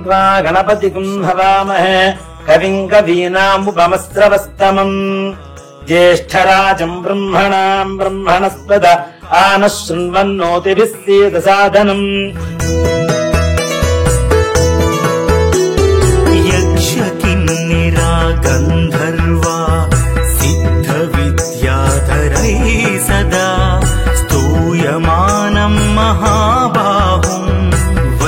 गणपतिं हवामहे कविं कवीनामुपमस्रवस्तमम् ज्येष्ठराजम् ब्रह्मणाम् ब्रह्मणस्पद आनः शृण्वन्नोतिभिः सीदसादनम् यक्षकिन्निरा गन्धर्वा सिद्धविद्याधरैः सदा स्तूयमानम् महाबाहुम्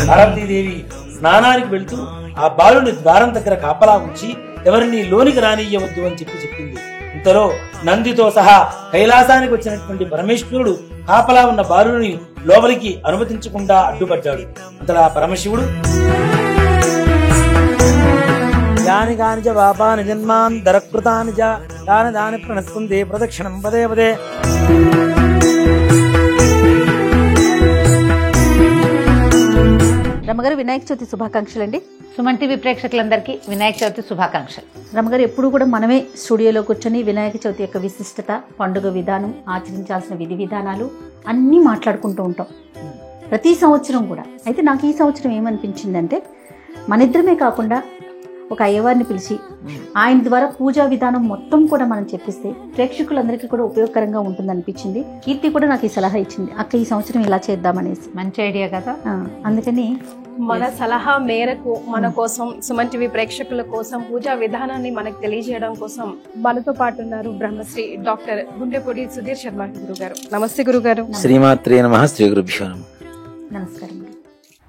పార్వతీదేవి స్నానానికి వెళ్తూ ఆ బాలుని ద్వారం దగ్గర కాపలా ఉంచి ఎవరిని లోనికి రానియ్యవద్దు అని చెప్పింది. ఇంతలో నందితో సహా కైలాసానికి వచ్చినటువంటి పరమేశ్వరుడు కాపలా ఉన్న బాలుని లోపలికి అనుమతించకుండా అడ్డుపడ్డాడు. అంతలా పరమశివుడు యాని కాని చ పాపాని జన్మాన్ దరకృతాని చ దాని దాని ప్రణస్కందే ప్రదక్షిణం పదే పదే. రమగారు వినాయక చవితి శుభాకాంక్షలు అండి. సుమన్ టీవీ ప్రేక్షకులందరికీ వినాయక చవితి శుభాకాంక్షలు. రమగారు ఎప్పుడు కూడా మనమే స్టూడియోలో కూర్చొని వినాయక చవితి యొక్క విశిష్టత, పండుగ విధానం, ఆచరించాల్సిన విధి విధానాలు అన్నీ మాట్లాడుకుంటూ ఉంటాం ప్రతి సంవత్సరం కూడా. అయితే నాకు ఈ సంవత్సరం ఏమనిపించిందంటే మన ఇద్దరమే కాకుండా ఒక అయ్యవారిని పిలిచి ఆయన ద్వారా పూజా విధానం మొత్తం కూడా మనం చెప్పిస్తే ప్రేక్షకులందరికీ కూడా ఉపయోగకరంగా ఉంటుంది అనిపించింది. కీర్తి కూడా నాకు ఈ సలహా ఇచ్చింది, అక్క ఈ సంవత్సరం ఇలా చేద్దామనేసి. మంచి ఐడియా కదా. అందుకని మన సలహా మేరకు మన కోసం, సుమన్ టీవీ ప్రేక్షకుల కోసం పూజా విధానాన్ని మనకు తెలియజేయడం కోసం మనతో పాటు ఉన్నారు బ్రహ్మశ్రీ డాక్టర్ గుండెపొడి సుధీర్ శర్మ గురుగారు. నమస్తే గురుగారు. శ్రీమాత్రే నమః. శ్రీ గురుభ్యో నమః. నమస్కారం.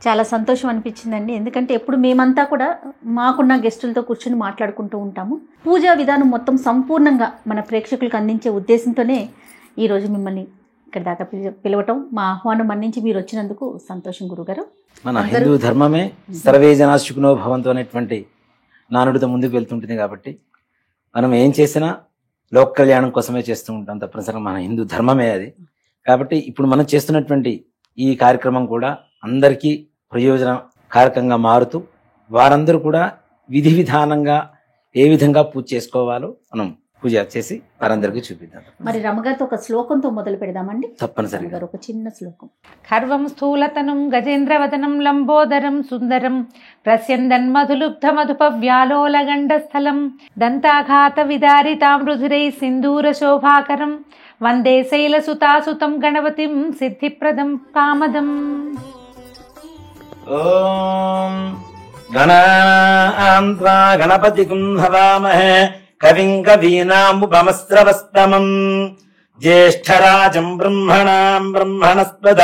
చాలా సంతోషం అనిపించిందండి, ఎందుకంటే ఎప్పుడు మేమంతా కూడా మాకున్న గెస్టులతో కూర్చొని మాట్లాడుకుంటూ ఉంటాము. పూజా విధానం మొత్తం సంపూర్ణంగా మన ప్రేక్షకులకు అందించే ఉద్దేశంతోనే ఈరోజు మిమ్మల్ని ఇక్కడ దాకా పిలవటం, మా ఆహ్వానం మన్నించి మీరు వచ్చినందుకు సంతోషం గురుగారు. మన హిందూ ధర్మమే సర్వే జనా సుఖినో భవంతు అనేటువంటి నానుడితో ముందుకు వెళ్తుంటుంది కాబట్టి మనం ఏం చేసినా లోక కళ్యాణం కోసమే చేస్తూ ఉంటాం. తప్పనిసరిగా మన హిందూ ధర్మమే అది. కాబట్టి ఇప్పుడు మనం చేస్తున్నటువంటి ఈ కార్యక్రమం కూడా అందరికీ ప్రయోజనకారకంగా మారుతూ వారందరూ కూడా విధి విధానంగా ఏ విధంగా పూజ చేసుకోవాలో మనం పూజ చేసి వారందరికీ చూపిద్దాం. మరి రమగారితో ఒక శ్లోకంతో మొదలు పెడదామండి. తప్పనిసరిగా ఒక చిన్న శ్లోకం. ఖర్వం స్థూలతనం గజేంద్రవదనం లంబోదరం సుందరం ప్రస్యందన్ మధులుబ్ధ మధుప వ్యాలోలగండస్థలం దంతాఘాత విదారితామృధురై సింధూర శోభాకరం వందే శైలసుతాసుతం గణపతిం సిద్ధిప్రదం కామదం. ఓం గణాన్వా గణపతిం హవామహే కవిం కవీనాముపమస్రవస్తమం జ్యేష్ఠరాజం బ్రహ్మణాం బ్రహ్మణస్పద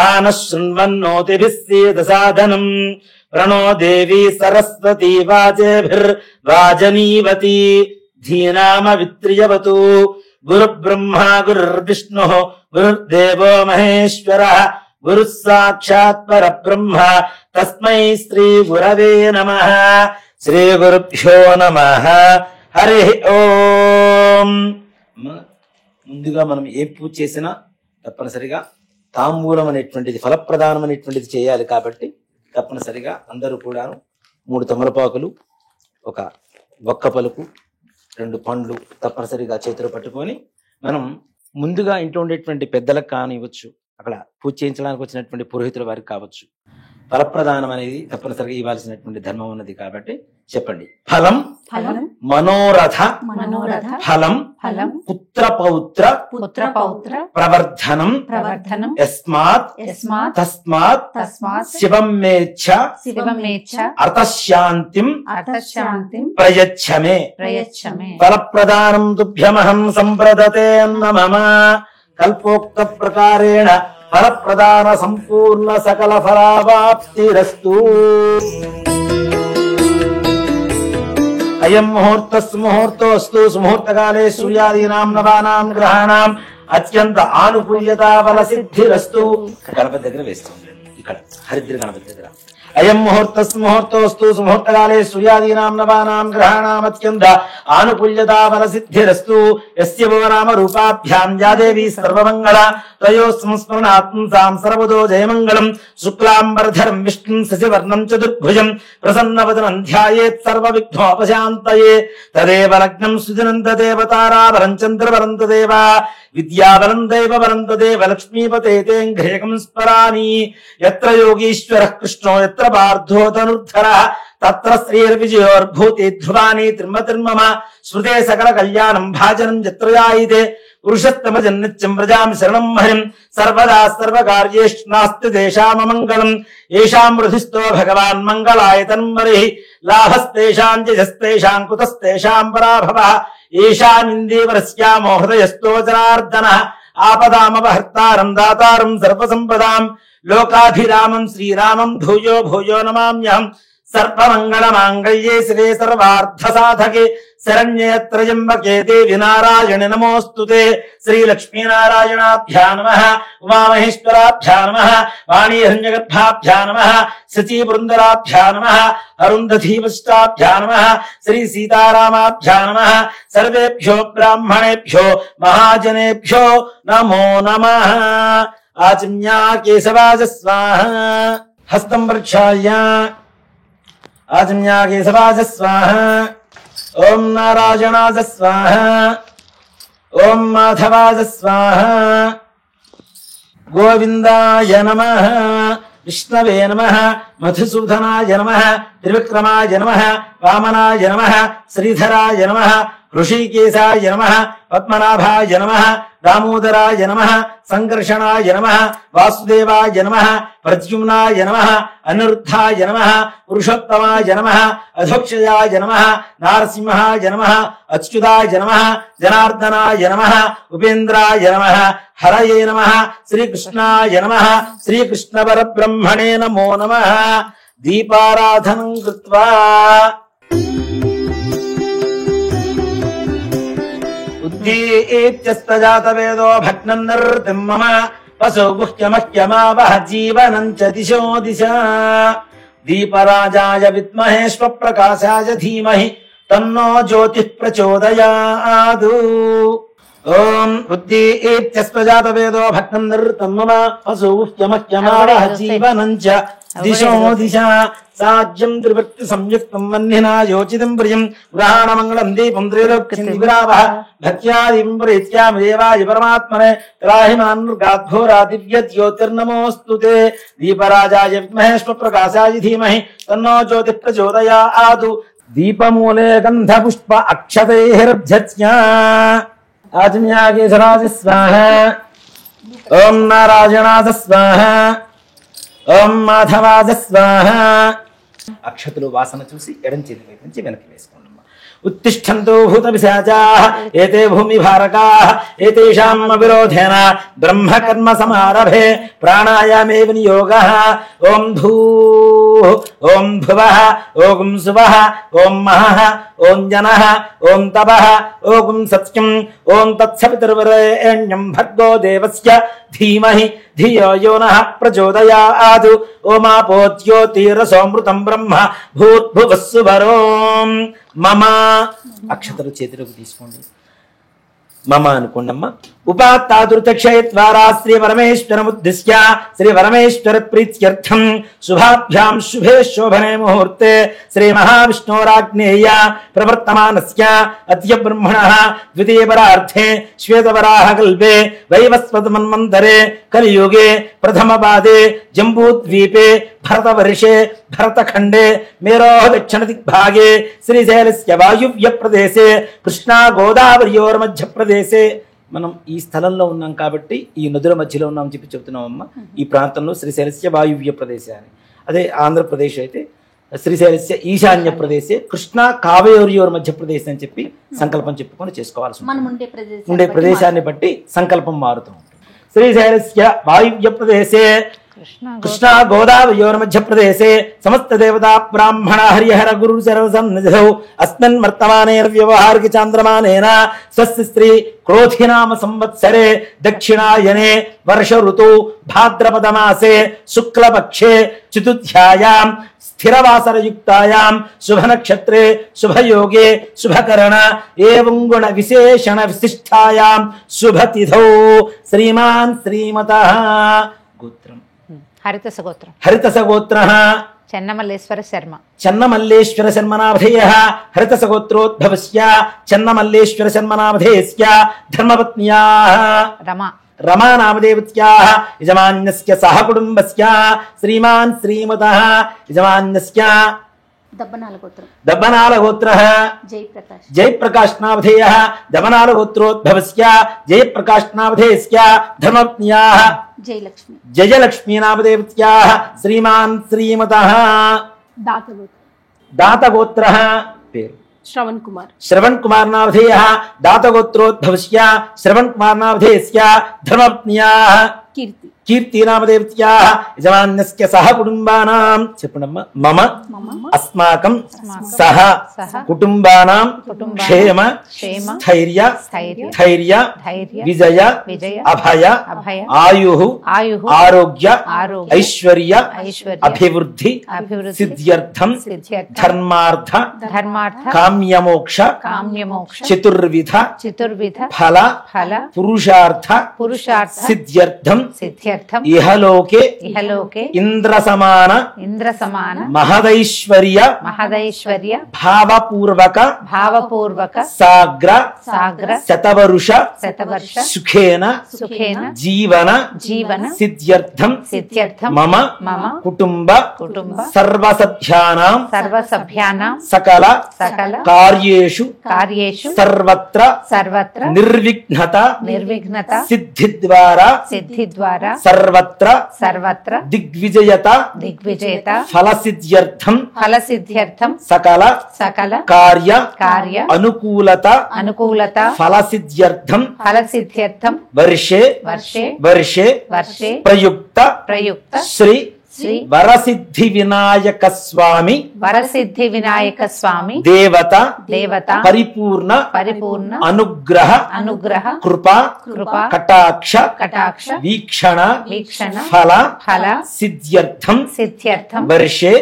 ఆనః శృణ్వన్నోతిభిः सीदसादनं प्रणो देवी सरस्वती वाजेभिर्वाजनीवती धीनामवित्र्यवतु गुरुब्रह्मा गुरुर्विष्णुः गुरुर्देवो महेश्वरः गुरुः साक्षात् परब्रह्म तस्मै श्री गुरवे नमः. श्री गुरुभ्यो नमः. హరి ఓం. ముందుగా మనం ఏ పూజ చేసినా తప్పనిసరిగా తాంబూలం అనేటువంటిది, ఫలప్రదానం అనేటువంటిది చేయాలి. కాబట్టి తప్పనిసరిగా అందరూ కూడా 3 తమలపాకులు, ఒక ఒక్క పలుకు, 2 పండ్లు తప్పనిసరిగా చేతులు పట్టుకొని మనం ముందుగా ఇంట్లో ఉండేటువంటి పెద్దలకు కానివ్వచ్చు, అక్కడ పూజ చేయించడానికి వచ్చినటువంటి పురోహితుల వారికి కావచ్చు, ఫలప్రదానం అనేది తప్పనిసరిగా ఇవ్వాల్సినటువంటి ధర్మం ఉన్నది. కాబట్టి చెప్పండి. ఫలం మనోరథ ఫలం పుత్ర పౌత్ర ప్రవర్ధనం యస్మాత్ తస్మాత్ శివం మేచ్ఛ అర్థశాంతిం ప్రయచ్ఛమే. ఫలప్రదానం తుభ్యమహం సంప్రదతే నమః. కల్పోక్త ప్రకారేణ ఫలప్రదాన సంపూర్ణ సకల ఫలావాప్తిరస్తు. అయం ముహూర్తస్ముహూర్తోస్తు. సుముహూర్తకాలే సూర్యాదీనాం నవానాం గ్రహాణాం అత్యంత ఆనుకూల్యతా ఫల సిద్ధిరస్తు. గణపతి దగ్గర వేస్తుంది, ఇక్కడ హరిద్ర గణపతి దగ్గర. అయం ముహూర్తస్ముహూర్తోస్తు. సుముహూర్తకాలే సూర్యాదీనాం నవానాం గ్రహాణాం అత్యంత ఆనుకూల్యతా ఫల సిద్ధిరస్తు. యస్య వో నామ రూపాభ్యాం యా దేవీ సర్వమంగళ త్వయో సంస్మరణాత్మసాం సర్వదో జయమంగళం శుక్లాంబరధరం విష్ణుం శశివర్ణం చతుర్భుజం ప్రసన్నవదనం ధ్యాయేత్ సర్వవిఘ్నోపశాంతయే తదేవ లగ్నం సుదినం తదేవ తారావరం చంద్రవరం తదేవ విద్యావరం దైవవరం తదేవ లక్ష్మీపతే తేంఘ్రేకం స్మరామి యత్ర యోగీశ్వరః కృష్ణో యత్ర పార్థో ధనుర్ధరః తత్ర శ్రీర్విజయోర్భూతి ధ్రువాని తిర్మతిర్మమ శృతే సకల కళ్యాణం భాజనం జత్రయాయితే పురుషత్తమ జన్నిత్యం వ్రజామి శరణం హరిం సర్వదా సర్వకార్యేషు నాస్తి తేషామమంగళం ఏషాం హృదిస్థో భగవాన్ మంగళాయ తన్మరిః లాభస్తేషాం జయస్తేషాం కుతస్తేషాం పరాభవః ఏషామిందేవరస్యామో హృదయస్థో జనార్దనః ఆపదామపహర్తారం దాతారం సర్వసంపదాం లోకాభిరామం శ్రీరామం భూయో భూయో నమామ్యహం సర్వమంగళమాంగళ్యే శివే సర్వార్థసాధకే శరణ్యే త్రయంబకే దేవి నారాయణి నమోస్తుతే శ్రీలక్ష్మీనారాయణాభ్యా నమః ఉమామహేశ్వరాభ్యా నమః వాణీహిరణ్యగర్భాభ్యా నమః శచీబృందరాభ్యా నమః అరుంధధీవష్టాభ్యా నమః శ్రీ సీతారామాభ్యా నమః సర్వేభ్యో బ్రాహ్మణేభ్యో మహాజనేభ్యో నమో నమః ఆచమ్యా కేశవాజ స్వాహ హస్తం ప్రక్షాళ్య ఆచమ్యా కేశవాజ స్వాహ ఓం నారాయణాజ స్వాహ ఓం మాధవాజ స్వాహ గోవిందాయ నమః విష్ణవే నమః మధుసూదనాయ నమః త్రివిక్రమాయ నమః వామనాయ నమః శ్రీధరాయ నమః ఋషికేశాయ నమః పద్మనాభాయ నమః దామోదరాయ నమః సంకర్షణాయ నమః వాసుదేవాయ నమః ప్రద్యుమ్నాయ నమః అనిరుద్ధాయ నమః పురుషోత్తమాయ నమః అధోక్షయాయ నమః నారసింహాయ నమః అచ్యుతాయ నమః జనార్దనాయ నమః ఉపేంద్రాయ నమః హరయే నమః శ్రీకృష్ణాయ నమః శ్రీకృష్ణ పరబ్రహ్మణే నమో నమః దీపారాధనం కృత్వా ఉద్దీప్యస్తజాతవేదో భగ్నం నర్తిం మమ వసో గుహ్యమహ్యమావహ జీవనం చ దిశో దిశ దీపరాజాయ విద్మహే స్వప్రకాశాయ ధీమహి తన్నో జ్యోతిః ప్రచోదయాదు ఓం ఉద్దీప్యస్తజాతవేదో భగ్నం నర్తిం మమ వసో గుహ్యమహ్యమావహ జీవనం చ దిశో దిశ సాజ్యం త్రిభక్తి సంయుక్తం వన్నినా యోచితం ప్రియం గ్రహాణమంగళం దీపం త్రైలోక్యవిరావః భక్త్యాదిం ప్రీత్యామి దేవాయ పరమాత్మనే త్రాహిమాన్గాద్ఘోరా దివ్య జ్యోతిర్నమోస్తుతే దీపరాజాయ విద్మహే స్వప్రకాశాయ ధీమహి తన్నో జ్యోతిః ప్రచోదయాదు దీపమూలే గంధ పుష్ప అక్షతైర్భ్యత్స్యా ఆచమ్యా కేశరాజ స్వాహ ఓం నారాయణాజ స్వాహ ఓం మాధవాజ స్వాహ అక్షతులు వాసన చూసి ఎడం చేతి వైపు నుంచి వెనక్కి వేసుకోండి. ఉత్తిష్టంతో భూత పిశాచాః ఏతే భూమి భారకాః ఏతేషాం విరోధేన బ్రహ్మ కర్మ సమారభే ప్రాణాయామే వినియోగః ఓం భూః ఓం భువః ఓం సువః ఓం మహః ఓం జనః ఓం తపః ఓం సత్యం ఓం తత్సవితుర్వరేణ్యం భర్గో దేవస్య ధీమహి ధియో యో నః ప్రచోదయాదు ఓమాపో జ్యోతిరసోమృతం బ్రహ్మ భూర్భువః సువరోం మమ అక్షతలు చేతిలోకి తీసుకోండి. మమ అనుకోండి అమ్మ. ఉపాత్తాదుర్తక్షయ ద్వారా శ్రీ పరమేశ్వరముద్దిశ్య శ్రీ పరమేశ్వర ప్రీత్యర్థం శుభాభ్యాం శుభే శోభనే ముహూర్తే శ్రీ మహావిష్ణోరాగ్నేయ ప్రవర్తమానస్య అద్య బ్రహ్మణః ద్వితీయ పరార్థే శ్వేతవరాహ కల్పే వైవస్వత మన్వంతరే కలియుగే ప్రథమ పాదే జంబూద్వీపే భరతవర్షే భరతఖండే మేరోః దక్షిణ దిగ్భాగే శ్రీశైలస్య వాయువ్య ప్రదేశే కృష్ణా గోదావరియోర్మధ్య ప్రదేశే. మనం ఈ స్థలంలో ఉన్నాం కాబట్టి ఈ నదుల మధ్యలో ఉన్నామని చెప్పి చెప్తున్నామమ్మా. ఈ ప్రాంతంలో శ్రీశైలస్య వాయువ్య ప్రదేశే అని, అదే ఆంధ్రప్రదేశ్ అయితే శ్రీశైలస్య ఈశాన్య ప్రదేశే కృష్ణా కావేరియోర్ మధ్య ప్రదేశ్ అని చెప్పి సంకల్పం చెప్పుకొని చేసుకోవాల్సి ఉంటుంది. ఉండే ప్రదేశాన్ని బట్టి సంకల్పం మారుతూ ఉంటుంది. శ్రీశైలస్య వాయువ్య ప్రదేశే కృష్ణా గోదావరియోర్ మధ్య ప్రదేశే సమస్త దేవతా బ్రాహ్మణ హరిహర గురు సర్వసన్నిధౌ అస్మిన్ వర్తమానేర్వ్యవహారిక చాంద్రమానేన స్వస్తి స్త్రీ క్రోధినామ సంవత్సరే దక్షిణాయనే వర్ష ఋతు భాద్రపద మాసే శుక్లపక్షే చతుర్థ్యాయాం స్థిరవాసరయుక్తాయాం శుభనక్షత్రే శుభయోగే శుభకరణ ఏవం గుణ విశేషణ విశిష్టాయాం శుభతిథౌ శ్రీమాన్ శ్రీమతః గోత్రం హరితసగోత్రం. హరితసగోత్రః చెన్నమల్లేశ్వర శర్మ. చెన్నమల్లేశ్వర శర్మనామధేయః హరితసగోత్రోద్భవస్య చెన్నమల్లేశ్వర శర్మనామధేయస్య ధర్మపత్న్యాః రమా. రమానామదేవత్యాః యజమాన్యస్య సహ కుటుంబస్య శ్రీమాన్ శ్రీమతః యజమాన్యస్య దబ్బనాల గోత్రం. దబ్బనాల గోత్రః జయప్రకాష్. జయప్రకాష్ నామధేయః దబ్బనాల గోత్రోద్భవస్య జయప్రకాష్ నామధేయస్య ధర్మపత్న్యాః జయలక్ష్మి. జయలక్ష్మీ నామదేవత్యాః శ్రీమాన్ శ్రీమతః దాతగోత్రం. దాతగోత్రః పేరు శ్రవణ్ కుమార్. శ్రవణ్ కుమార్ నామధేయః దాతగోత్రోద్భవస్య శ్రవణ్ కుమార్ నామధేయస్య ధర్మపత్న్యాః కీర్తి. కీర్తి నామదేవత్యాః యజమాన్యస్య సహ కుటుంబానాం చెప్పండమ్మా మమ అస్మాకం సహ కుటుంబానాం క్షేమ స్థైర్య ధైర్య విజయ అభయ ఆయుః ఆరోగ్య ఐశ్వర్య అభివృద్ధి సిద్ధ్యర్థం ధర్మార్థ కామ్యమోక్ష చతుర్విధ ఫల పురుషార్థ సిద్ధ్యర్థం ఇహలోకే ఇంద్ర సమాన మహదైశ్వర్య భావపూర్వక సాగ్ర శతవరుష సుఖేన జీవన సిద్ధ్యర్థం మమ కుటుంబ సర్వసభ్యానాం సకల కార్యేషు సర్వత్ర నిర్విఘ్నత సిద్ధి ద్వారా సర్వత్ర దిగ్విజయత ఫలసిద్ధ్యర్థం సకల కార్య అనుకూలత ఫలసిద్ధ్యర్థం వర్షే ప్రయుక్త శ్రీ వరసిద్ధి వినాయక స్వామి దేవత పరిపూర్ణ అనుగ్రహ కృపా కటాక్ష వీక్షణ ఫల సిద్ధ్యర్థం వర్షే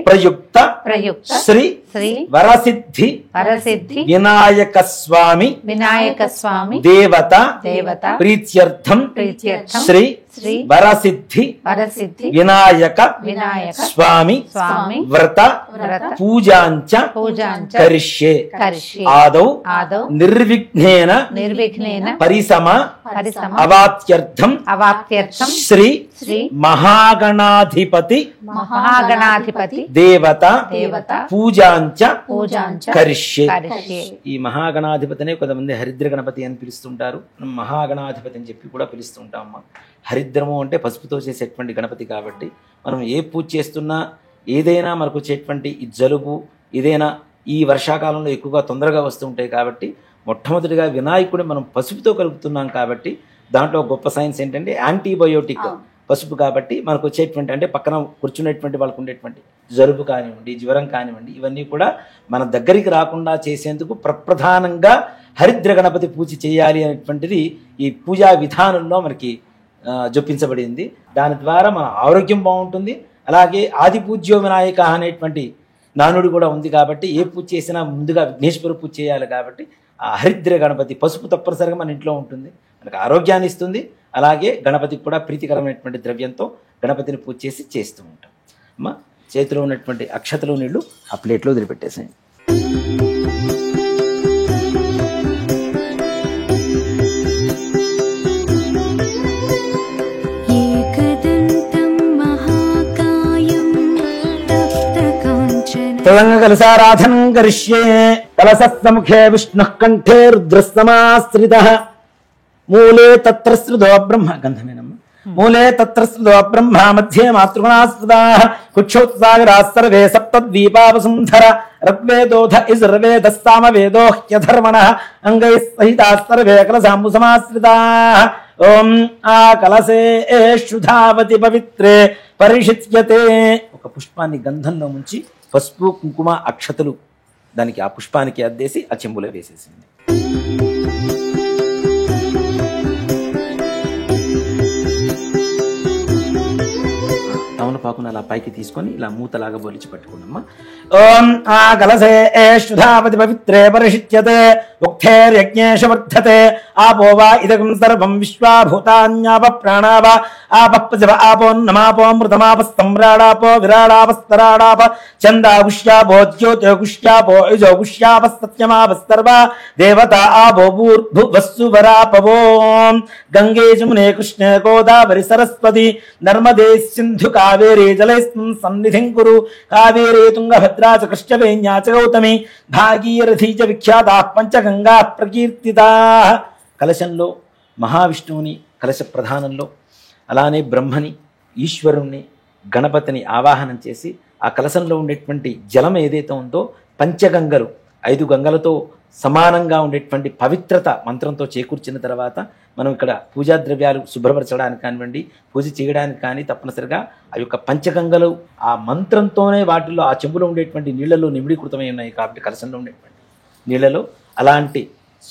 ప్రయుక్త శ్రీ వరసిద్ధి వినాయక స్వామి దేవత ప్రీత్యర్థం శ్రీ వరసిద్ధి వినాయక స్వామి వ్రత పూజాంచ కరిష్యే ఆదౌ నిర్విఘ్నేన పరిసమ అవాప్త్యర్థం శ్రీ మహాగణాధిపతి దేవత పూజాంచ కరిష్యే. ఈ మహాగణాధిపతినే కొంతమంది హరిద్ర గణపతి అని పిలుస్తుంటారు, మనం మహాగణాధిపతి అని చెప్పి కూడా పిలుస్తుంటాం. హరిద్రము అంటే పసుపుతో చేసేటువంటి గణపతి కాబట్టి మనం ఏ పూజ చేస్తున్నా ఏదైనా మనకు వచ్చేటువంటి ఈ జలుబు ఏదైనా ఈ వర్షాకాలంలో ఎక్కువగా తొందరగా వస్తూ ఉంటాయి కాబట్టి మొట్టమొదటిగా వినాయకుడిని మనం పసుపుతో కలుపుతున్నాం కాబట్టి దాంట్లో గొప్ప సైన్స్ ఏంటంటే యాంటీబయోటిక్ పసుపు కాబట్టి మనకు వచ్చేటువంటి అంటే పక్కన కూర్చునేటువంటి వాళ్ళకు ఉండేటువంటి జలుబు కానివ్వండి జ్వరం కానివ్వండి ఇవన్నీ కూడా మన దగ్గరికి రాకుండా చేసేందుకు ప్రప్రధానంగా హరిద్ర గణపతి పూజ చేయాలి అనేటువంటిది ఈ పూజా విధానంలో మనకి జొప్పించబడింది. దాని ద్వారా మన ఆరోగ్యం బాగుంటుంది. అలాగే ఆది పూజ్యో వినాయక అనేటువంటి నానుడు కూడా ఉంది కాబట్టి ఏ పూజ చేసినా ముందుగా విఘ్నేశ్వర పూజ చేయాలి కాబట్టి ఆ హరిద్ర గణపతి పసుపు తప్పనిసరిగా మన ఇంట్లో ఉంటుంది, మనకు ఆరోగ్యాన్ని ఇస్తుంది. అలాగే గణపతికి కూడా ప్రీతికరమైనటువంటి ద్రవ్యంతో గణపతిని పూజ చేస్తూ ఉంటాం. అమ్మ చేతిలో ఉన్నటువంటి అక్షతలు నీళ్లు ఆ ప్లేట్లో వదిలిపెట్టేసాయి. కలసారాధనం కరిష్యే. కలసముఖే విష్ణు కంఠే రుద్రస్తమాశ్రితః మూలే తత్ర శ్రుతో బ్రహ్మ గంధమేనమ్మ మూలే తత్ర శ్రుతో బ్రహ్మ మధ్యే మాతృగుణాశ్రితాః కుక్షోత్సాగరాः సర్వే సప్తద్వీపావసుంధర ఋగ్వేదోధ యజుర్వేదः సామవేదో హ్యధర్మణः అంగైః సహితాः సర్వే కలసాంబు సమాశ్రితాః. ఓం ఆ కలసేషు ధావతి పవిత్రే పరిషిచ్యతే. ఒక పుష్పాన్ని గంధంలో ముంచి పసుపు కుంకుమ అక్షతలు దానికి ఆ పుష్పానికి అద్దేసి ఆ చెంబులో వేసేసింది. తమలపాకు తమలపాకును అలా పైకి తీసుకొని ఇలా మూతలాగా బొలిచి పట్టుకున్నామ్మా. ఓం ఆ కలసే శుధాపతి పవిత్రే పరిషిచ్యతే ఉక్తేర్యజ్ఞేష వర్ధతే ఆపో వా ఇదకం సర్వం విశ్వాభూతాన్యాప ప్రాణావ ఆపః ఆపోన్నమాపోమృతమాపస్తంభ్రాడాపో విరాడాపస్తరాడాప చందాగుష్యాపో జ్యోతిగుష్యాపో యుజోగుష్యాపస్తత్యమాపస్తర్వా దేవత ఆపో భూర్భువస్సువరాపవో గంగే జమునే కృష్ణే గోదావరి సరస్వతి నర్మదే సింధు కావేరీ జలైస్మిన్ సన్నిధిం కురు కావేరీ తుంగభద్రా చ కృష్ణవేణ్యా చ గౌతమి భాగీరథీ చ విఖ్యాతాః పంచగంగా ప్రకీర్తితాః. కలశంలో మహావిష్ణువుని కలశ ప్రధానంలో, అలానే బ్రహ్మని, ఈశ్వరుణ్ణి, గణపతిని ఆవాహనం చేసి ఆ కలశంలో ఉండేటువంటి జలం ఏదైతే ఉందో పంచగంగలు 5 గంగలతో సమానంగా ఉండేటువంటి పవిత్రత మంత్రంతో చేకూర్చిన తర్వాత మనం ఇక్కడ పూజా ద్రవ్యాలు శుభ్రపరచడానికి కానివ్వండి, పూజ చేయడానికి కానీ తప్పనిసరిగా ఆ యొక్క పంచగంగలు ఆ మంత్రంతోనే వాటిల్లో ఆ చెంబులో ఉండేటువంటి నీళ్లలో నిమిడీకృతమై ఉన్నాయి కాబట్టి కలశంలో ఉండేటువంటి నీళ్లలో అలాంటి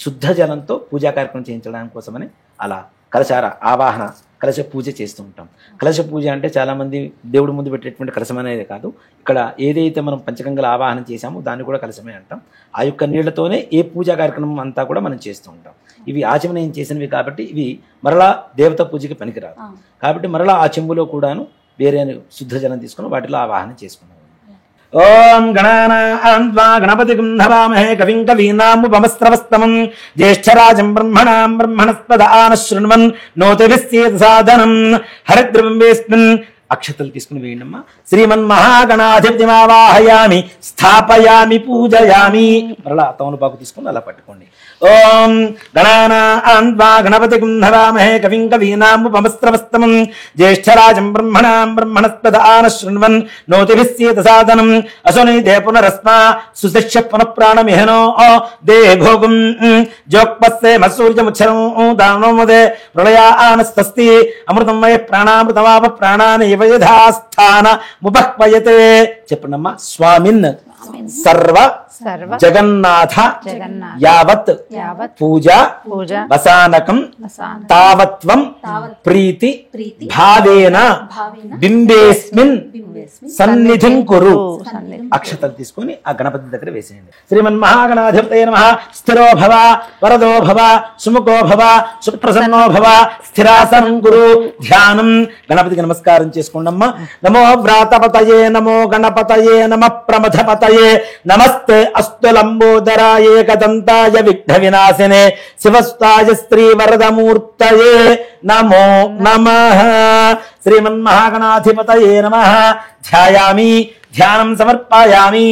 శుద్ధ జలంతో పూజా కార్యక్రమం చేయించడానికి కోసమని అలా కలశార ఆవాహన కలశ పూజ చేస్తూ ఉంటాం. కలశ పూజ అంటే చాలామంది దేవుడి ముందు పెట్టేటువంటి కలశం అనేది కాదు, ఇక్కడ ఏదైతే మనం పంచగంగల ఆవాహనం చేశామో దాన్ని కూడా కలశమే అంటాం. ఆ యొక్క నీళ్లతోనే ఏ పూజా కార్యక్రమం అంతా కూడా మనం చేస్తూ ఉంటాం. ఇవి ఆచమనం చేసినవి కాబట్టి ఇవి మరలా దేవత పూజకి పనికిరాదు కాబట్టి మరలా ఆ చెంబులో కూడాను వేరే శుద్ధ జలం తీసుకుని వాటిలో ఆవాహన చేసుకున్నాం. ఓం గణానాం త్వా గణపతిం హవామహే కవిం కవీనాముపమస్రవస్తమం జ్యేష్ఠరాజం బ్రహ్మణాం బ్రహ్మణస్పద ఆనశృణ్వన్ నోతిభిస్సేద సాధనం హరిద్రవం వేస్మిన్. అక్షతలు తీసుకుని వేయండమ్మా. శ్రీమన్మహాగణాధిపతిమావాహయామి స్థాపయామి పూజయామి. మరలా తమలపాకు తీసుకుని అలా పట్టుకోండి. ఓం గణానాం త్వా గణపతిం హవామహే కవిం కవీనాముపమస్రవస్తమం జ్యేష్ఠరాజం బ్రహ్మణాం బ్రహ్మణస్పద ఆనశృణ్వన్ నోతిభిస్సేద సాధనం అసునీతే పునరస్మా సుశిష్య పునఃప్రాణమిహనో దేహే భోగం జోక్పస్సేమ సూర్యముచ్చరం దానోముదే ప్రళయా ఆనస్తస్తి అమృతం వయ ప్రాణామృతమాప ప్రాణాని యథాస్థాన ముపహ్వయతే. చెప్పండమ్మా. స్వామిన్ సర్వ జగన్నాథ యావత్ పూజ వసానకం తావత్వం ప్రీతి భావేన బింబేస్మిన్ సన్నిధిం కురు. అక్షతలు తీసుకొని ఆ గణపతి దగ్గర వేసేయండి. శ్రీమన్మహాగణాధిపతయే నమః. స్థిరో భవ వరదో భవ సుముఖో భవ సుప్రసన్నో భవ స్థిరాసనం కురు. ధ్యానం. గణపతికి నమస్కారం చేసుకోండమ్మా. నమో వ్రాతపతయే నమో గణపతయే నమ ప్రమథపతయే నమస్తే అస్తు లంబోదరాయ ఏకదంతాయ విఘ్న వినాశినే శివస్తాయ శ్రీవరదమూర్తయే నమో నమః. శ్రీమన్మహాగణాధిపతయే నమః. ధ్యాయామి ధ్యానం సమర్పయామి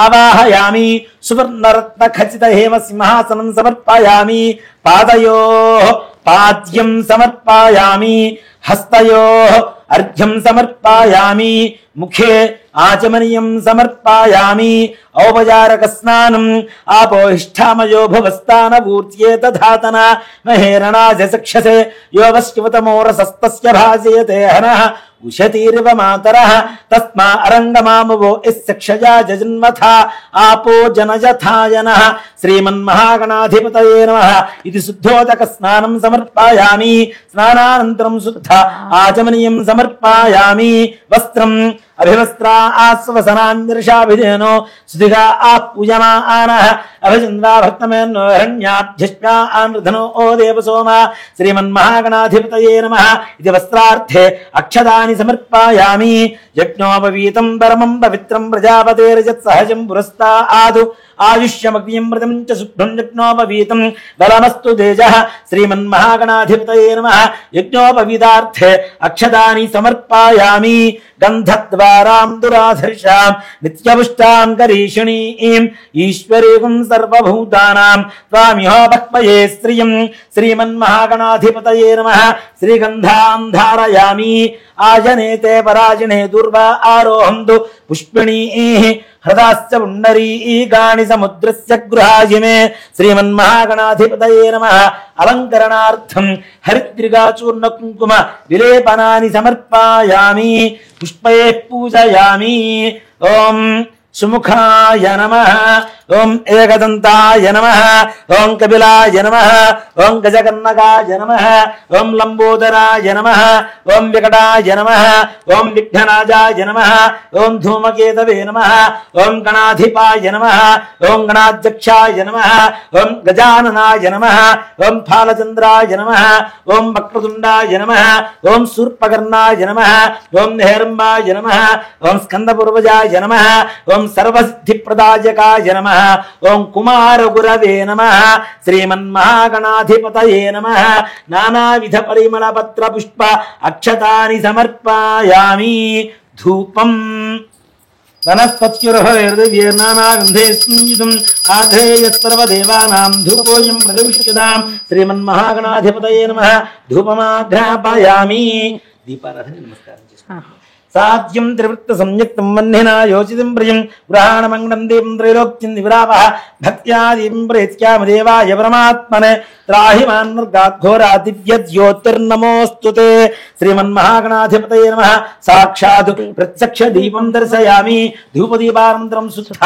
ఆవాహయామి సువర్ణరత్న ఖచిత హేమ సింహాసనం సమర్పయామి పాదయోః పాద్యం సమర్పయామి హస్తయోః అర్ఘ్యం సమర్పయామి ముఖే ఆచమనీయం సమర్పయామి ఔపచారక స్నానం ఆపోహిష్టామయో భవస్థాన పూర్త్యే తధాతన మహేరణాజ సక్షసే యోగశివతమోరసస్తస్య భాసయతే హనః ఉషతీరివ మాతరః తస్మా అరంగమామవో ఇస్సక్షయా జజన్మథ ఆపో జనజథాయనః. శ్రీమన్మహాగణాధిపతయే నమః. ఇది శుద్ధోదక స్నానం సమర్పయామి. స్నానానంతరం శుద్ధ ఆచమనీయం సమర్పయామి. వస్త్రం అభివస్త్రా ఆస్వసనాన్యర్షాభిధేనో సుధిగా ఆపూయమానః అభిచంద్రా భక్తమేన్నో హిరణ్యాభ్యష్ట్యా ఆనృధనో ఓ దేవసోమ. శ్రీమన్మహాగణాధిపతయే నమః. ఇది వస్త్రార్థే అక్షదాని సమర్పయామి. యజ్ఞోపవీతం పరమం పవిత్రం ప్రజాపతేర్యత్ సహజం పురస్తాదు ఆయుష్యమగ్నియం మృతం చ శుభ్రం యజ్ఞోపవీతం బలమస్తు తేజః. శ్రీమన్మహాగణాధిపతయే నమః. యజ్ఞోపవీతార్థే అక్షదాని సమర్పయామి. గంధద్వారాం దురాధర్షాం నిత్యపుష్టాం కరీషిణీం ఈశ్వరీం సర్వభూతానాం త్వామిహోపక్మయే శ్రియం. శ్రీమన్మహాగణాధిపతయే నమః. శ్రీగంధాం ధారయామి. ఆజనేతే పరాజనే దుర్వా ఆరోహంతు పుష్పిణీః హృదాశ్చ పుండరీకాణి సముద్రస్య గృహాజిమే. శ్రీమన్మహాగణాధిపతయే నమః. అలంకరణార్థం హరిద్రిగా చూర్ణ కుంకుమ విలేపనాని సమర్పయామి. పుష్పైః పూజయామి. ఓం సుముఖాయ నమః. ఓం ఏకదంతాయ నమః ఓం కపిలాయ నమః ఓం గజకర్ణకాయ నమః ఓం లంబోదరాయ నమః ఓం వికటాయ నమః ఓం విఘ్నరాజాయ నమః ఓం ధూమకేతవే నమః ఓం గణాధిపాయ నమః ఓం గణాధ్యక్షాయ నమః ఓం గజాననాయ నమః ఓం ఫాలచంద్రాయ నమః ఓం వక్రతుండాయ నమః ఓం శూర్పకర్ణాయ నమః ఓం హేరంబాయ నమః ఓం స్కందపూర్వజాయ నమః ఓం సర్వసిద్ధిప్రదాయకాయ నమః ఓం కుమారగురవే నమః శ్రీమన్మహాగణాధిపతయే నమః నానావిధ పరిమళ పత్ర పుష్ప అక్షతాని సమర్పయామి ధూపం వనస్పత్యుర్హైర్దివ్యేర్నానాగంధేస్మితం ఆఘ్రేయస్సర్వదేవానాం ధూపోయం ప్రతిష్ఠితాం శ్రీమన్మహాగణాధిపతయే నమః ధూపమాఘ్రాపయామి. దీపారాధన నమస్కారం చేసుకోండి. సాధ్యం త్రివృత్త సంయుక్తం వన్నినా యోచితం ప్రియం గ్రహాణమంగళం దీపం త్రైలోక్యం విరావః భక్త్యాదీం ప్రేత్యామ దేవాయ పరమాత్మనే త్రాహి మాన్మర్గాఘోరా దివ్య జ్యోతిర్నమోస్తుతే శ్రీమన్మహాగణాధిపతయే నమః. సాక్షాత్ ప్రత్యక్ష దీపం దర్శయామి ధూపదీపానంతరం శుద్ధ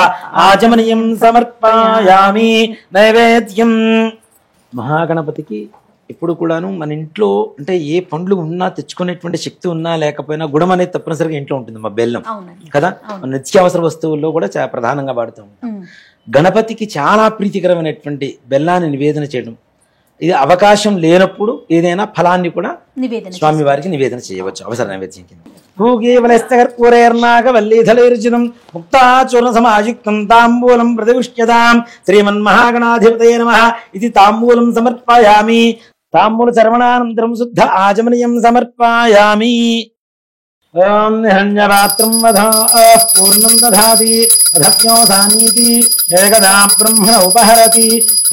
ఆచమనీయం సమర్పయామి. నైవేద్యం మహాగణపతికి ఎప్పుడు కూడాను మన ఇంట్లో అంటే ఏ పండ్లు ఉన్నా తెచ్చుకునేటువంటి శక్తి ఉన్నా లేకపోయినా గుడం అనేది తప్పనిసరిగా ఇంట్లో ఉంటుంది. మా బెల్లం కదా మన నిత్యావసర వస్తువుల్లో కూడా చాలా ప్రధానంగా వాడుతూ ఉంటాం. గణపతికి చాలా ప్రీతికరమైనటువంటి బెల్లాన్ని నివేదన చేయడం, ఇది అవకాశం లేనప్పుడు ఏదైనా ఫలాన్ని కూడా స్వామి వారికి నివేదన చేయవచ్చు అవసర నైవేద్యం కింద. భూగీవలస్తకర్పూరైర్నాగవల్లీధలైర్జితం ముక్తాచూర్ణ సమాయుక్తం తాంబూలం ప్రతిపుష్యతాం శ్రీమన్మహాగణాధిపతయే నమః. ఇది తాంబూలం సమర్పయామి. తాంబూల చర్వణానంతరం శుద్ధ ఆచమనీయం సమర్పయామి. ఓం హిరణ్యపాత్రం వధా పూర్ణం దధాతి దధత్యోధానీతి ఏకదా బ్రహ్మణ ఉపహరతి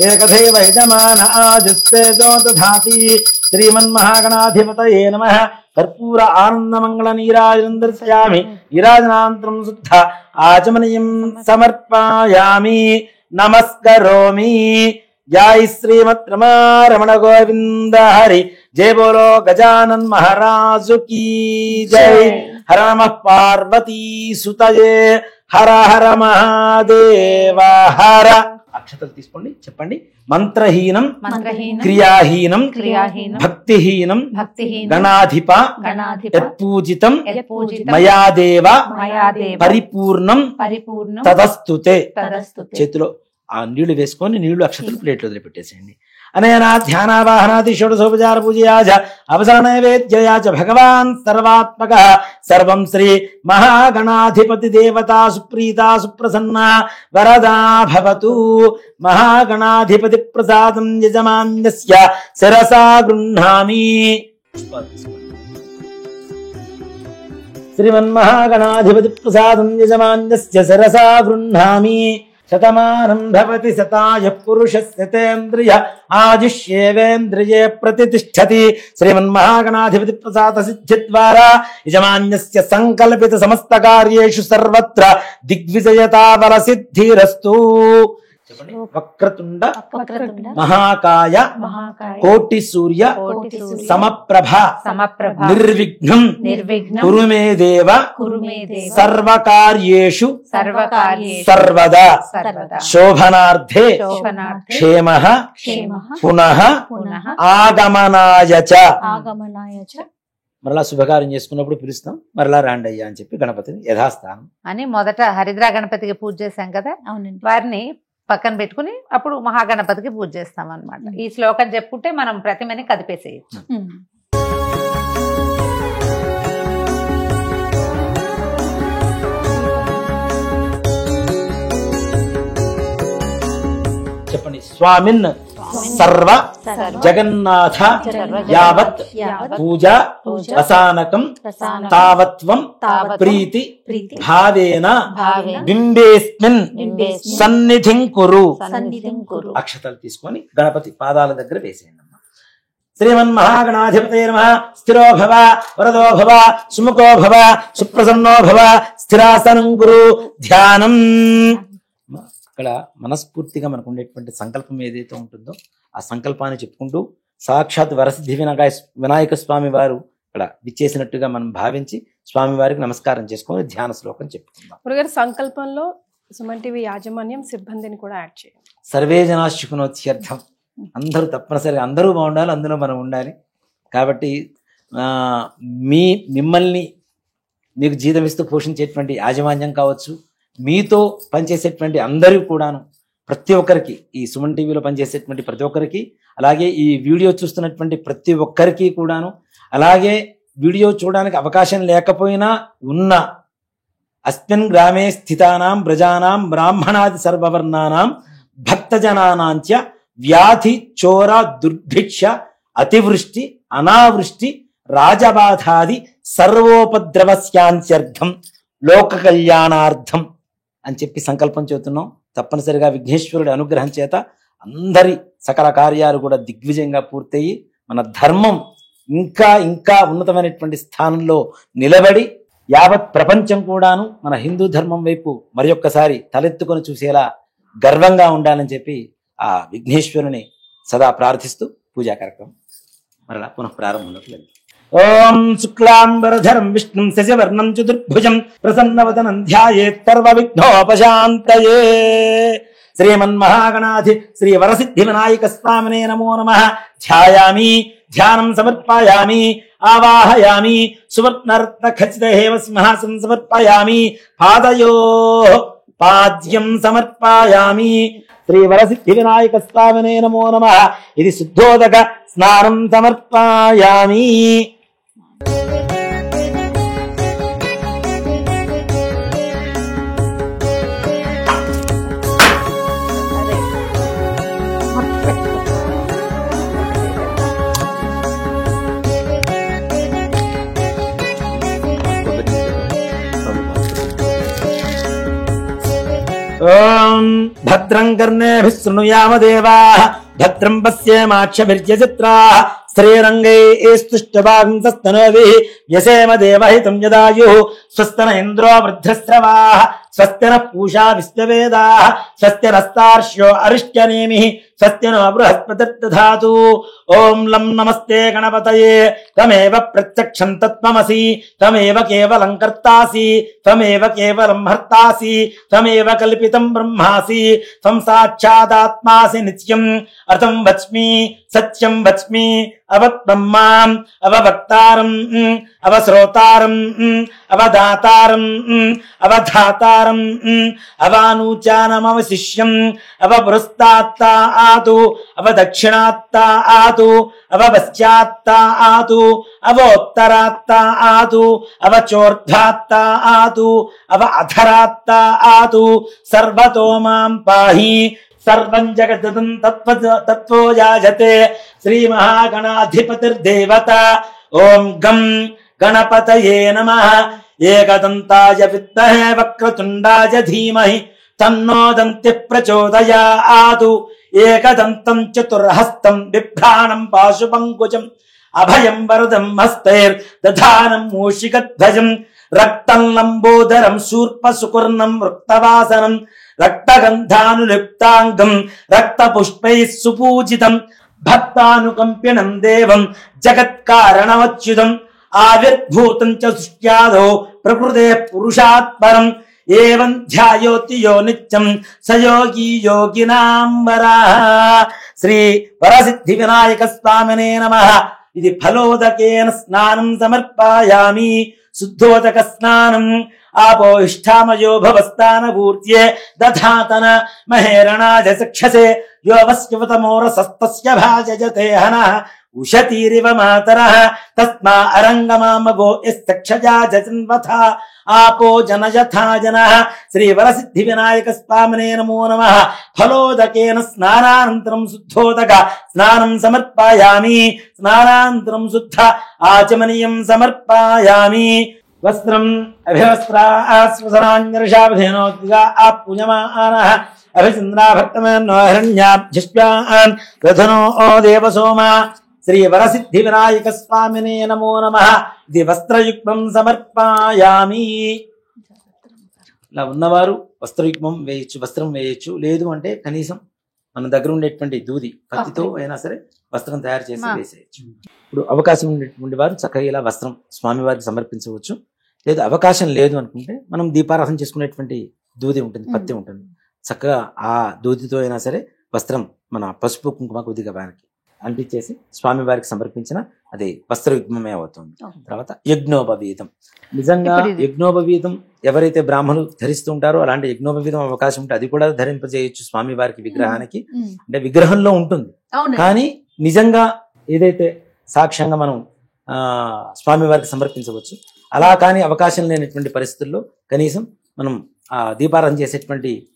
ఏకథైవ యజమాన ఆజస్సేదో దధాతి శ్రీమన్మహాగణాధిపతయే నమః. కర్పూర ఆనందమంగళ నీరాజనం దర్శయామి. నీరాజనానంతరం శుద్ధ ఆచమనీయం సమర్పయామి. నమస్కరోమి. జై శ్రీమద్ రమణ గోవింద హరి. జయ బోలో గజానన్ మహారాజు కీ జై. హర నమః పార్వతీ సుతయే. హర హర మహాదేవ హర. అక్షతలు తీసుకోండి, చెప్పండి. మంత్రహీనం క్రియాహీనం భక్తిహీనం గణాధిప యత్పూజితం మయాదేవ పరిపూర్ణం తదస్తుతే. చేతిలో ఆ నీళ్లు వేసుకొని నీళ్లు అక్షతలు ప్లేట్లో వదిలిపెట్టేసేయండి. అనేనా ధ్యానావాహనాది షోడశోపచార పూజయాచ అవసర నైవేద్యయాచ భగవాన్ సర్వాత్మక సర్వం శ్రీ మహాగణాధిపతి దేవతా సుప్రీతా సుప్రసన్న వరదా భవతు. మహాగణాధిపతి ప్రసాదం యజమాన్యస్య శిరసా గృహ్ణామి. శ్రీమన్మహాగణాధిపతి ప్రసాదం యజమాన్యస్య శిరసా గృహ్ణామి. శతమానం భవతి శతాయ పురుషస్య తేంద్రియ ఆయుష్యేవేంద్రియే ప్రతిష్ఠతి. శ్రీమన్మహాగణాధిపతి ప్రసాద సిద్ధి ద్వారా యజమాన్యస్య సంకల్పిత సమస్త కార్యేషు సర్వత్ర దిగ్విజయతా బల సిద్ధిరస్తు. వక్రతుండ మహాకాయ కోటి సూర్య సమప్రభ నిర్విఘ్నం కురు మే దేవ సర్వకార్యేషు సర్వదా శోభనార్థే క్షేమః పునః ఆగమనాయ చ. మరలా శుభకార్యం చేసుకున్నప్పుడు పిలుస్తాం, మరలా రాండి అయ్యా అని చెప్పి గణపతిని యథాస్థానం అని మొదట హరిద్రా గణపతికి పూజ చేశాం కదా, వారిని పక్కన పెట్టుకుని అప్పుడు మహాగణపతికి పూజ చేస్తాం అన్నమాట. ఈ శ్లోకం చెప్పుకుంటే మనం ప్రతిమని కదిపేసేయచ్చు. చెప్పండి. స్వామిన్ సర్వ జగన్నాథ యావత్ పూజ రసానకం తావత్వం ప్రీతి భావేన బింబేస్మిన్ సన్నిధిం కురు. అక్షతలు తీసుకొని గణపతి పాదాల దగ్గర వేసేయండి. శ్రీమన్మహాగణాధిపతయే నమః. స్థిరో భవ వరదో భవ సుముఖో భవ సుప్రసన్నో భవ స్థిరాసనం కురు. ధ్యానం. అక్కడ మనస్ఫూర్తిగా మనకు ఉండేటువంటి సంకల్పం ఏదైతే ఉంటుందో ఆ సంకల్పాన్ని చెప్పుకుంటూ సాక్షాత్ వరసిద్ధి వినాయక స్వామి వారు ఇక్కడ విచ్చేసినట్టుగా మనం భావించి స్వామి వారికి నమస్కారం చేసుకొని ధ్యాన శ్లోకం చెప్పుకుందాం. గురుగారు, సంకల్పంలో సుమన్ టీవీ యాజమాన్యం సిబ్బందిని కూడా యాడ్ చేయండి. సర్వే జనాశుకునోత్యర్థం, అందరూ తప్పనిసరిగా అందరూ బాగుండాలి, అందులో మనం ఉండాలి. కాబట్టి మిమ్మల్ని మీకు జీతం ఇస్తూ పోషించేటువంటి యాజమాన్యం కావచ్చు, మీతో పనిచేసేటువంటి అందరూ కూడాను, ప్రతి ఒక్కరికి, ఈ సుమన్ టీవీలో పనిచేసేటువంటి ప్రతి ఒక్కరికి, అలాగే ఈ వీడియో చూస్తున్నటువంటి ప్రతి ఒక్కరికి కూడాను, అలాగే వీడియో చూడడానికి అవకాశం లేకపోయినా ఉన్న అస్మిన్ గ్రామే స్థితానాం ప్రజానాం బ్రాహ్మణాది సర్వవర్ణానాం భక్తజనానాంచ వ్యాధి చోర దుర్భిక్ష అతివృష్టి అనావృష్టి రాజబాధాది సర్వోపద్రవస్యాంత్యర్థం లోక కళ్యాణార్థం అని చెప్పి సంకల్పం చెబుతున్నాం. తప్పనిసరిగా విఘ్నేశ్వరుడి అనుగ్రహం చేత అందరి సకల కార్యాలు కూడా దిగ్విజయంగా పూర్తయి మన ధర్మం ఇంకా ఇంకా ఉన్నతమైనటువంటి స్థానంలో నిలబడి యావత్ ప్రపంచం కూడాను మన హిందూ ధర్మం వైపు మరి ఒక్కసారి తలెత్తుకొని చూసేలా గర్వంగా ఉండాలని చెప్పి ఆ విఘ్నేశ్వరుని సదా ప్రార్థిస్తూ పూజా కార్యక్రమం మరలా పునః ప్రారంభంలోకి వెళ్తాం. ఓం శుక్లాంబరధరం విష్ణుం శశివర్ణం చతుర్భుజం ప్రసన్నవదనం ధ్యాయేత్ సర్వ విఘ్నోపశాంతయే. శ్రీమన్మహాగణాధి శ్రీ వరసిద్ధి వినాయక స్వామినే నమో నమః. ధ్యాయామి, ధ్యానం సమర్పయామి, ఆవాహయామి, సువర్ణరత్న ఖచ్చిత హేమ సింహాసనం సమర్పయామి, పాదయో పాద్యం సమర్పయామి. శ్రీ వరసిద్ధి వినాయక స్వామినే నమో నమః. ఇది శుద్ధోదక స్నానం సమర్పయామి. ఓం భద్రం కర్ణేభిః శృణుయామ దేవాః, భద్రం పశ్యేమాక్షభిర్యజత్రాః, శ్రీరంగైస్తుష్టవాంసస్తనోభిః వ్యసేమ దేవహితం యదాయుః. స్వస్తి న ఇంద్రో వృద్ధశ్రవాః, స్వస్తి నః పూషా విశ్వవేదాః, స్వస్తి నస్తార్క్ష్యో అరిష్ట్యనేమిః, స్వస్తి నో బృహస్పతిర్దధాతు. ఓం లం నమస్తే గణపతయే. త్వమేవ ప్రత్యక్షం తత్వమసి, త్వమేవ కేవలం కర్తాసి, త్వమేవ కేవలం హర్తాసి, త్వమేవ కల్పితం బ్రహ్మాసి, త్వం సాక్షాదాత్మాసి నిత్యం. అర్థం వచ్మి, సత్యం వచ్మి, అవబ్రహ్మాం అవవక్తారం అవశ్రోతారం అవదాతారం అవధాతారం అవానూచానమవశిష్యం అవపురస్తాత్తా ఆతు అవదక్షిణాత్తా ఆతు అవపశ్చాత్తా ఆతు అవోత్తరాత్తా ఆతు అవచోర్ధ్వాత్తా ఆతు అవ అధరాత్తా ఆతు. సర్వతో మాం పాహి, సర్వం జగదం తత్వో జాయతే. శ్రీ మహాగణాధిపతిర్దేవత. ఓం గం గణపతయే నమః. ఏకదంతాయ విద్మహే వక్రతుండాయ ధీమహి తన్నో దంతి ప్రచోదయాతు. ఏకదంతం చతుర్హస్తం బిభ్రాణం పాశుపంకుజం అభయం వరదం హస్తైర్దధానం మూషికధ్వజం. రక్తం లంబోదరం శూర్పసుకుర్ణం వృక్తవాసనం రక్తగంధానులిప్తాంగం రక్తపుష్పై సుపూజితం. భక్తానుకంపినం దేవం జగత్కారణమచ్యుతం. ఆవిర్భూతం చ సృష్ట్యాదో ప్రకృతే పురుషాత్పరం. ఏవం ధ్యాయోతి యో నిత్యం సయోగి యోగినాం వరః. శ్రీ వరసిద్ధి వినాయక స్వామినే నమః. ఇది ఫలోదకేన స్నానం సమర్పయామి. శుద్ధోదక స్నానం. ఆపో ఇష్టామయో భవస్థాన పూర్త్యే దధాతన మహేరణాజ చక్షసే యోవస్యువతమోరసస్తస్య భాజయతే హనః ఉషతీరివ మాతరః. తస్మా అరంగమామగో యశ్చక్షజా జన్వథ ఆపో జనయథా జనః. శ్రీ వరసిద్ధి వినాయక స్వామినే నమో నమః. ఫలోదకేన స్నానానంతరం శుద్ధోదక స్నానం సమర్పయామి. స్నానానంతరం శుద్ధ ఆచమనీయం సమర్పయామి. వస్త్రం అభివస్త్రాస్వసనాన్యర్షాభిధేనోద్గా ఆప్పుజమానః అభిచంద్రాభర్తమన్నో హిరణ్యాభ్యుష్యాన్ రథనో ఓ దేవసోమ. శ్రీ వరసిద్ధి వినాయక స్వామినే నమో నమః. ఇది వస్త్రయుగ్మం సమర్పయామి. ఇలా ఉన్నవారు వస్త్రయుగ్మం వేయచ్చు, వస్త్రం వేయచ్చు. లేదు అంటే కనీసం మన దగ్గర ఉండేటువంటి దూది కత్తితో అయినా సరే వస్త్రం తయారు చేసి వేసేయచ్చు. ఇప్పుడు అవకాశం ఉండేటువంటి వారు చక్కగా ఇలా వస్త్రం స్వామివారికి సమర్పించవచ్చు. లేదు అవకాశం లేదు అనుకుంటే మనం దీపారాధన చేసుకునేటువంటి దూది ఉంటుంది, పత్తి ఉంటుంది. చక్కగా ఆ దూదితో అయినా సరే వస్త్రం మన పసుపు కుంకుమ కొద్దిగా వారికి అంటించేసి స్వామి వారికి సమర్పించిన అది వస్త్ర యుగ్మమే అవుతుంది. తర్వాత యజ్ఞోపవీతం. నిజంగా ఇప్పుడు ఇది- యజ్ఞోపవీతం ఎవరైతే బ్రాహ్మణులు ధరిస్తూ ఉంటారో అలాంటి యజ్ఞోపవీతం అవకాశం ఉంటే అది కూడా ధరింపజేయచ్చు స్వామి వారికి విగ్రహానికి. అంటే విగ్రహంలో ఉంటుంది అవును. కానీ నిజంగా ఏదైతే సాక్ష్యంగా మనం స్వామి వారికి సమర్పించవచ్చు. అలా కానీ అవకాశం లేనటువంటి పరిస్థితుల్లో కనీసం మనం దీపారాధన చేసేటువంటి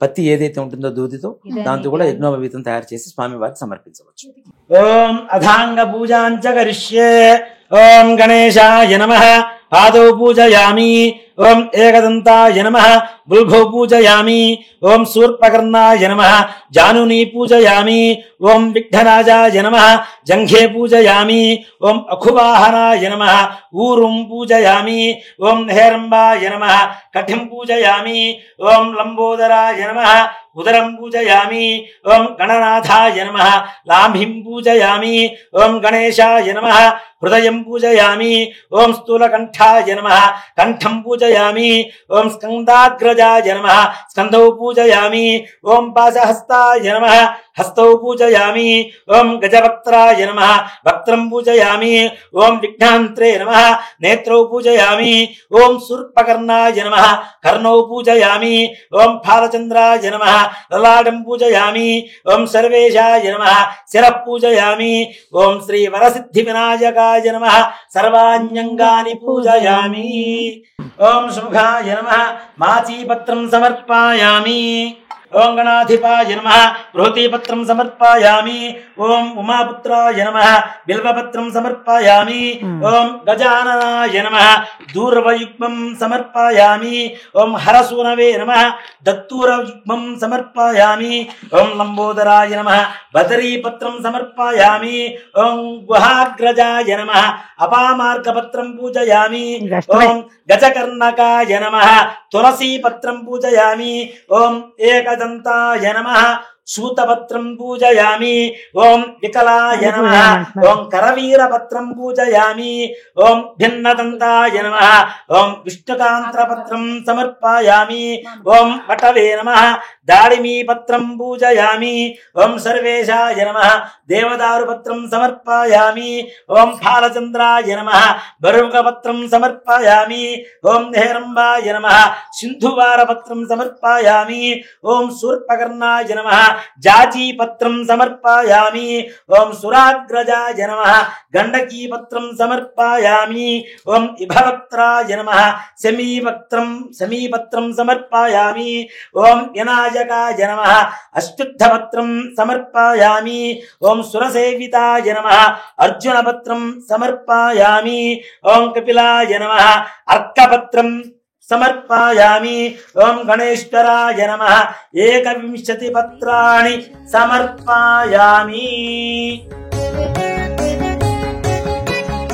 పత్తి ఏదైతే ఉంటుందో దూదితో దాంతో కూడా యజ్ఞోపవీతం తయారు చేసి స్వామి వారికి సమర్పించవచ్చు. ఓం అథాంగ పూజాంచ కరిష్యే. ఓం గణేశాయ నమః. పాదౌ పూజయామి. ఓం ఏకదంతాయ నమః. బుల్భౌ పూజయామి. ఓం శూర్పకర్ణాయ నమః. జానుని పూజయామి. ఓం విఘ్నరాజాయ నమః. జంఘే పూజయామి. ఓం అఖువాహనాయ నమః. ఊరుం పూజయామి. ఓం హేరంబాయ నమః. కఠిం పూజయామి. ఓం లంబోదరాయ నమః. ఉదరం పూజయామి. ఓం గణనాథాయ నమః. లాంభిం పూజయామి. ఓం గణేశాయ నమః. హృదయం పూజయామి. ఓం స్థూలకంఠాయ నమః. కంఠం పూజయామి. ఓం స్కందాగ్రజాయ నమః. స్కందౌ పూజయామి. ఓం పాశహస్తాయ నమః. హస్తౌ పూజయామి. ఓం గజవక్త్రాయ నమః. వక్త్రం పూజయామి. ఓం విఘ్నాంత్రే నమః. నేత్రౌ పూజయామి. ఓం శూర్పకర్ణాయ నమః. కర్ణౌ పూజయామి. ఓం ఫాలచంద్రాయ నమః. లలాటం పూజయామి. ఓం సర్వేశాయ నమః. శిరః పూజయామి. ఓం శ్రీ వరసిద్ధి వినాయకాయ నమః. సర్వాణ్యంగాని పూజయామి. ఓం శుభాయ నమః. మాచీపత్రం సమర్పయామి. ఓం గణాధిపాయ నమః. బృహతీపత్రం సమర్పయామి. ఓం ఉమాపుత్రాయ నమః. బిల్వపత్రం సమర్పయామి. ఓం గజాననాయ నమః. దూర్వయుగ్మం సమర్పయామి. ఓం హరసూనవే నమః. దత్తూరయుగ్మం సమర్పయామి. ఓం లంబోదరాయ నమః. బదరీపత్రం సమర్పయామి. ఓం గుహాగ్రజాయ నమః. అపామార్గపత్రం పూజయామి. ఓం గజకర్ణకాయ నమః. తులసీపత్రం పూజయామి. ఓం ఏకదంతాయ నమః. సూతపత్రం పూజయామి. ఓం వికలాయ నమః. ఓం కరవీరపత్రం పూజయామి. ఓం భిన్నదంతాయ నమః. ఓం విష్ణుకాంత్రపత్రం సమర్పయామి. ఓం వటవే నమః. దాడిమీపత్రం పూజయామి. ఓం సర్వేశాయ నమః. దేవదారుపత్రం సమర్పయామి. ఓం ఫాలచంద్రాయ నమః. బరుగపత్రం సమర్పయామి. ఓం హేరంబాయ నమః. సింధువారపత్రం సమర్పయామి. ఓం శూర్పకర్ణాయ నమః. జాజీపత్రం సమర్పయామి. ఓం సురాగ్రజాయ నమః. గండకీపత్రం సమర్పయామి. ఓం ఇభవక్త్రాయ నమః. సమీపత్రం సమర్పయామి. ఓం వినాయకాయ నమః. అష్టుద్ధపత్రం సమర్పయామి. ఓం సురసేవితాయ నమః. అర్జునపత్రం సమర్పయామి. ఓం కపిలాయ నమః. అర్కపత్రం సమర్పయామి. ఓం గణేశ్వరాయ నమః. 21 పత్రాణి సమర్పయామి.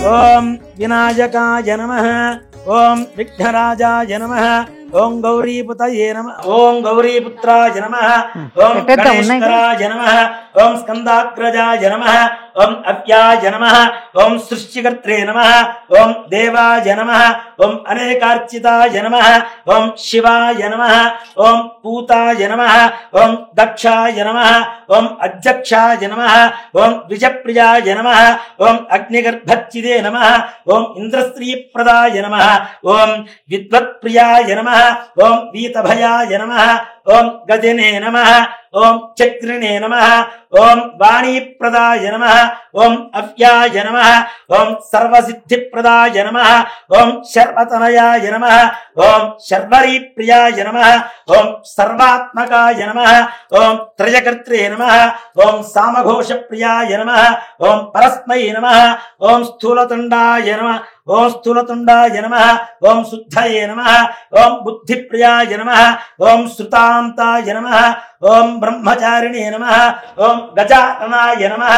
ఓం వినాయకాయ నమః. ఓం విఘ్నరాజాయ నమః. ఓం గౌరీపుతయే నమః. ఓం గౌరీపుత్రాయ నమః. ఓం గణేశ్వరాయ నమః. ఓం స్కందాగ్రజాయ నమః. ఓం అవ్యాయ నమః. ఓం సృష్టికర్త్రే నమః. ఓం దేవాయ నమః. ఓం అనేకార్చితాయ నమః. ఓం శివాయ నమః. ఓం పూతాయ నమః. ఓం దక్షాయ నమః. ఓం అధ్యక్షాయ నమః. ఓం ద్విజప్రియాయ నమః. ఓం అగ్నిగర్భచ్చిదే నమః. ఓం ఇంద్రస్త్రీప్రదాయ నమః. ఓం విద్వత్ప్రియాయ నమః. ఓం వీతభయాయ నమః. ఓం గజనే నమః. ఓం చక్రిణే నమః. ఓం వాణీప్రదాయ నమః. ఓం అవ్యాయ నమః. ఓం సర్వసిద్ధిప్రదాయ నమః. ఓం శర్వతనయాయ నమః. ఓం శర్వరీప్రియాయ నమః. ఓం సర్వాత్మకాయ నమః. ఓం త్రయకర్త్రే నమః. ఓం సామఘోషప్రియాయ నమః. ఓం పరస్మై నమః. ఓం స్థూలతుండాయ నమః. ఓం స్థూలతుండాయ నమః. ఓం శుద్ధయే నమః. ఓం బుద్ధిప్రియాయ నమః. ఓం శృతాంతాయ నమః. ఓం బ్రహ్మచారిణే నమః ఓం గజాననాయ నమః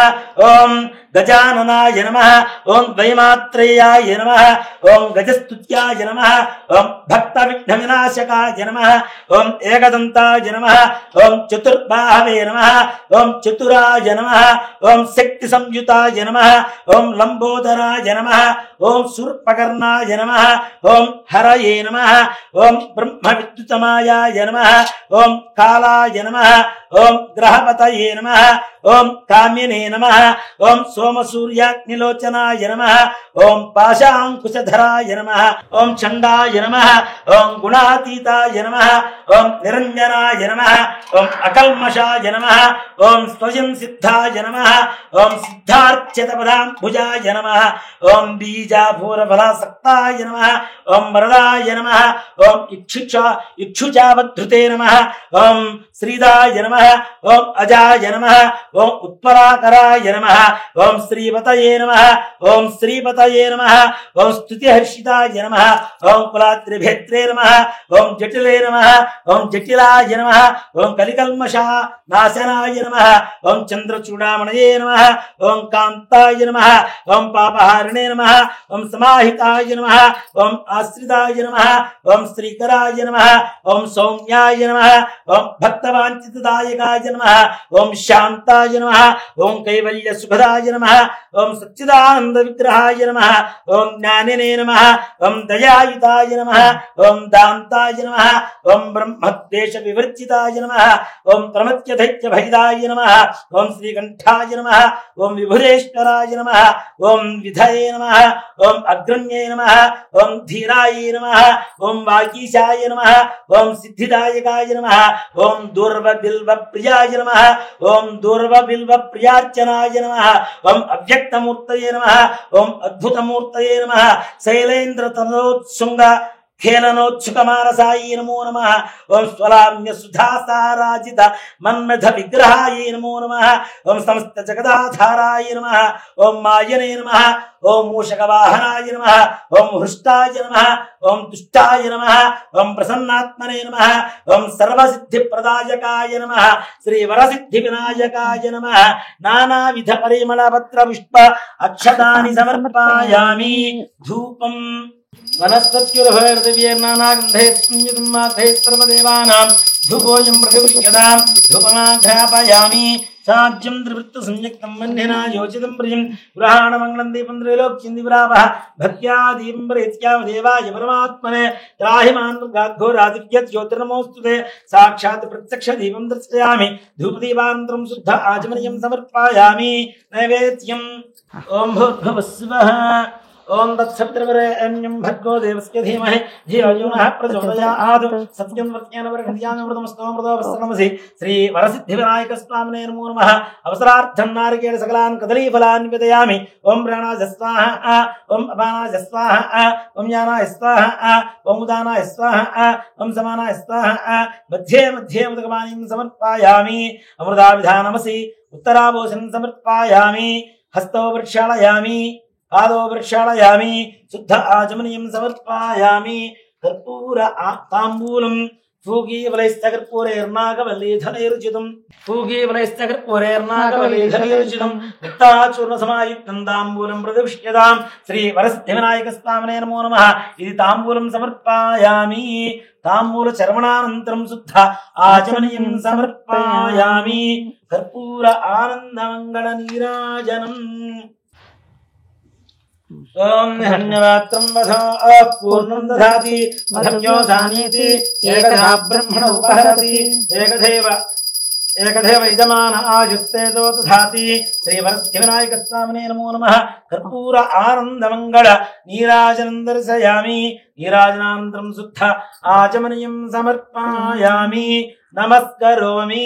ఓం గజాననాయ నమః ఓం ద్వైమాత్రేయాయ నమః ఓం గజస్తుత్యాయ నమః ఓం భక్త విఘ్న వినాశకాయ నమః ఓం ఏకదంతాయ నమః ఓం చతుర్బాహవే నమః ఓం చతురాయ నమః ఓం శక్తి సంయుతాయ నమః ఓం లంబోదరాయ నమః ఓం శూర్పకర్ణాయ నమః ఓం హరయే నమః ఓం బ్రహ్మ విద్యుతమాయాయ నమః ఓం కాలాయ నమః ఓం గ్రహపతయే నమః ఓం కామ్యనే నమః ఓం సోమసూర్యాగ్నిలోచనాయ నమః ఓం పాశాంకుశధరాయ నమః ఓం చండాయ నమః ఓం గుణాతీతాయ నమః ఓం నిరంజనాయ నమః ఓం అకల్మషాయ నమః ఓం స్వయం సిద్ధాయ నమః ఓం సిద్ధార్చితపదాంబుజాయ నమః ఓం బీజాభూరఫలాసక్తాయ నమః ఓం వరదాయ నమః ఓం ఇక్షుచావద్ధృతే నమః ఓం శ్రీదాయ నమః ఓం అజాయ నమః ఓం ఉత్పరాకరాయ నమః ఓం శ్రీపతయే నమః ఓం శ్రీపతయే నమః ఓం స్తుతిహర్షితాయ నమః ఓం కులాత్రిభేత్రే నమః ఓం జటిలే నమః ఓం జటిలాయ నమః ఓం కలికల్మషా నాశనాయ నమః ఓం చంద్రచూడామణయే నమః ఓం కాంతాయ నమః ఓం పాపహారిణే నమః ఓం సమాహితాయ నమః ఓం ఆశ్రితాయ నమః ఓం శ్రీకరాయ నమః ఓం సౌమ్యాయ నమః ఓం భక్తవాంఛితదాయకాయ నమః ఓం శాంతాయ నమః ఓం కైవల్య సుఖదాయ నమః ఓం సచ్చిదానంద విగ్రహాయ నమః ఓం జ్ఞానినే నమః ఓం దయాయుతాయ నమః ఓం దాంతాయ నమః ఓం బ్రహ్మద్వేష వివర్జితాయ నమః ఓం ప్రమత్య దైత్య భైదాయ నమః ఓం శ్రీకంఠాయ నమః ఓం విభురేశ్వరాయ నమః ఓం విధయే నమః ఓం అగ్రణ్యే నమః ఓం ధీరాయ నమః ఓం వాగీశాయ నమః ఓం సిద్ధిదాయకాయ నమః ఓం దూర్వ బిల్వ ప్రియాయ నమః ఓం దూర్వ బిల్వ ప్రియార్చనాయ నమః ఓం అవ్యక్తమూర్తయే నమః ఓం అద్భుతమూర్తయే నమః శైలేంద్ర తనోత్సుంగ ఖేళనోత్సుకమానసాయ నమో నమః ఓం స్వలామ్య సుధాసారాజిత మన్మథ విగ్రహాయ నమో నమః ఓం సమస్త జగదాధారాయ నమః ఓం మాయనే నమః ఓం మూషకవాహనాయ నమః ఓం హృష్టాయ నమః ఓం తుష్టాయ నమః ఓం ప్రసన్నాత్మనే నమః ఓం సర్వసిద్ధిప్రదాయకాయ నమః శ్రీ వరసిద్ధి వినాయకాయ నమః నానావిధ పరిమళ పత్ర పుష్ప అక్షతాని సమర్పయామి ధూపం వనస్పత్యుర్భైర్దివ్యైర్నానాగంధైః ధూపోయం ప్రతిపుష్యతాం ధూపమాధ్యాపయామి సాధ్యం త్రివృత్త సంయుక్తం మన్యనా యోచితం ప్రియం గృహాణమంగళం దీపం త్రైలోక్యం దివ్రావః భక్త్యా దీపం ప్రేత్యామ దేవాయ పరమాత్మనే త్రాహిమాన్ గాఘోరాదిత్య జ్యోతిర్నమోస్తుతే సాక్షాత్ ప్రత్యక్ష దీపం దర్శయామి ధూపదీపానంతరం శుద్ధ ఆచమనీయం సమర్పయామి నైవేద్యం ఓం భూర్భువస్వః ఓం తత్సవితుర్వరేణ్యం భర్గో దేవస్య ధీమహి ధియో యో నః ప్రచోదయాత్ సత్యం వర్త్యేన వరహంత్యామృతమస్తోమృతోపస్తనమసి శ్రీ వరసిద్ధి వినాయక స్వామినే నమో నమః అవసరార్థం నారికేళ సకలాన్ కదలీఫలాన్ విదయామి ఓం ప్రాణాయ స్వాహ ఓం అపానాయ స్వాహ ఓం జ్ఞానాయ స్వాహ ఓం ఉదానాయ స్వాహ ఓం సమానాయ స్వాహ మధ్యే మధ్యే ఉదకమానీం సమర్పయామి అమృతావిధానమసి ఉత్తరాభూషణం సమర్పయామి హస్తో వృక్షాళయామి పాదో వృక్షాళయామి శుద్ధ ఆచమనీయం సమర్పయామి కర్పూర తాంబూలం పూగీవలైస్తకర్పూరైర్నాగవల్లీధనైరుచితం ముక్తాచూర్ణ సమాయుక్తం తాంబూలం ప్రతిష్ఠ్యతాం శ్రీ వరసిద్ధి వినాయక స్వామినే నమో నమః ఇది తాంబూలం సమర్పయామి తాంబూల చర్వణానంతరం శుద్ధ ఆచమనీయం సమర్పయామి కర్పూర ఆనందమంగళ నీరాజనం ఓం ధన్యవాత్రం వధో పూర్ణం దధాతి మధవ్యో జానీతి ఏకదా బ్రహ్మణ ఉపహరతి ఏకదేవ యజమాన ఆయుస్తేజో దధాతి శ్రీ వరసిద్ధి వినాయక స్వామినే నమో నమః కర్పూర ఆనందమంగళ నీరాజనం దర్శయామి నీరాజనానంతరం శుద్ధ ఆచమనీయం సమర్పయామి నమస్కరోమి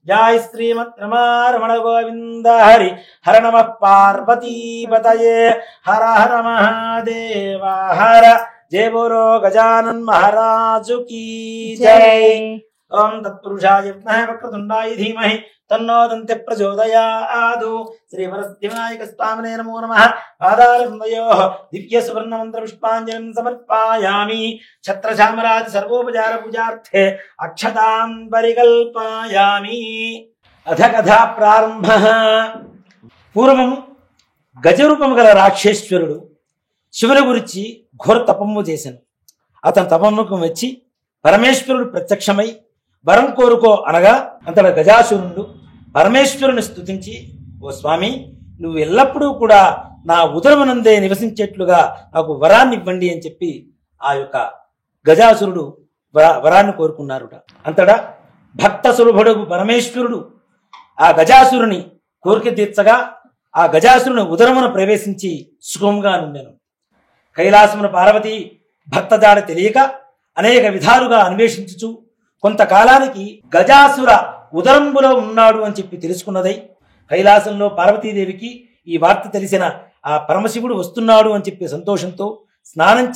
జై శ్రీమద్ రమారమణ గోవింద హరి హర నమః పార్వతీపతయే హర హర మహాదేవ హర జయ బోలో గజానన్ మహారాజు కీ జై ఓం తత్పురుషాయ విద్మహే వక్రతుండాయ ధీమహి తన్నో దంతి ప్రచోదయాదు. శ్రీవరసిద్ధివినాయక స్వామినే నమో నమః. పాదారవిందయోః దివ్య సువర్ణ మంత్ర పుష్పాంజలిం సమర్పయామి. ఛత్రచామరాది సర్వోపచార పూజార్థే అక్షతాం పరికల్పయామి. అథ కథా ప్రారంభః. పూర్వము గజరూపము గల రాక్షేశ్వరుడు శివుని గురించి ఘోర తపము చేశాను. అతని తపముకు మెచ్చి పరమేశ్వరుడు ప్రత్యక్షమై వరం కోరుకో అనగా అంతట గజాసురుడు పరమేశ్వరుని స్తుతించి, ఓ స్వామి, నువ్వు ఎల్లప్పుడూ కూడా నా ఉదరమునందే నివసించేట్లుగా నాకు వరాన్ని ఇవ్వండి అని చెప్పి ఆ యొక్క గజాసురుడు వరాన్ని కోరుకున్నారుట. అంతటా భక్త సులభుడు పరమేశ్వరుడు ఆ గజాసురుని కోరిక తీర్చగా ఆ గజాసురుని ఉదరమున ప్రవేశించి సుఖంగా నుండెను. కైలాసమున పార్వతి భక్త జాడ తెలియక అనేక విధాలుగా అన్వేషించుచు కొంతకాలానికి గజాసుర ఉదరంబులో ఉన్నాడు అని చెప్పి తెలుసుకున్నదై కైలాసంలో పార్వతీదేవికి ఈ వార్త తెలిసిన ఆ పరమశివుడు వస్తున్నాడు అని చెప్పి సంతోషంతో స్నానం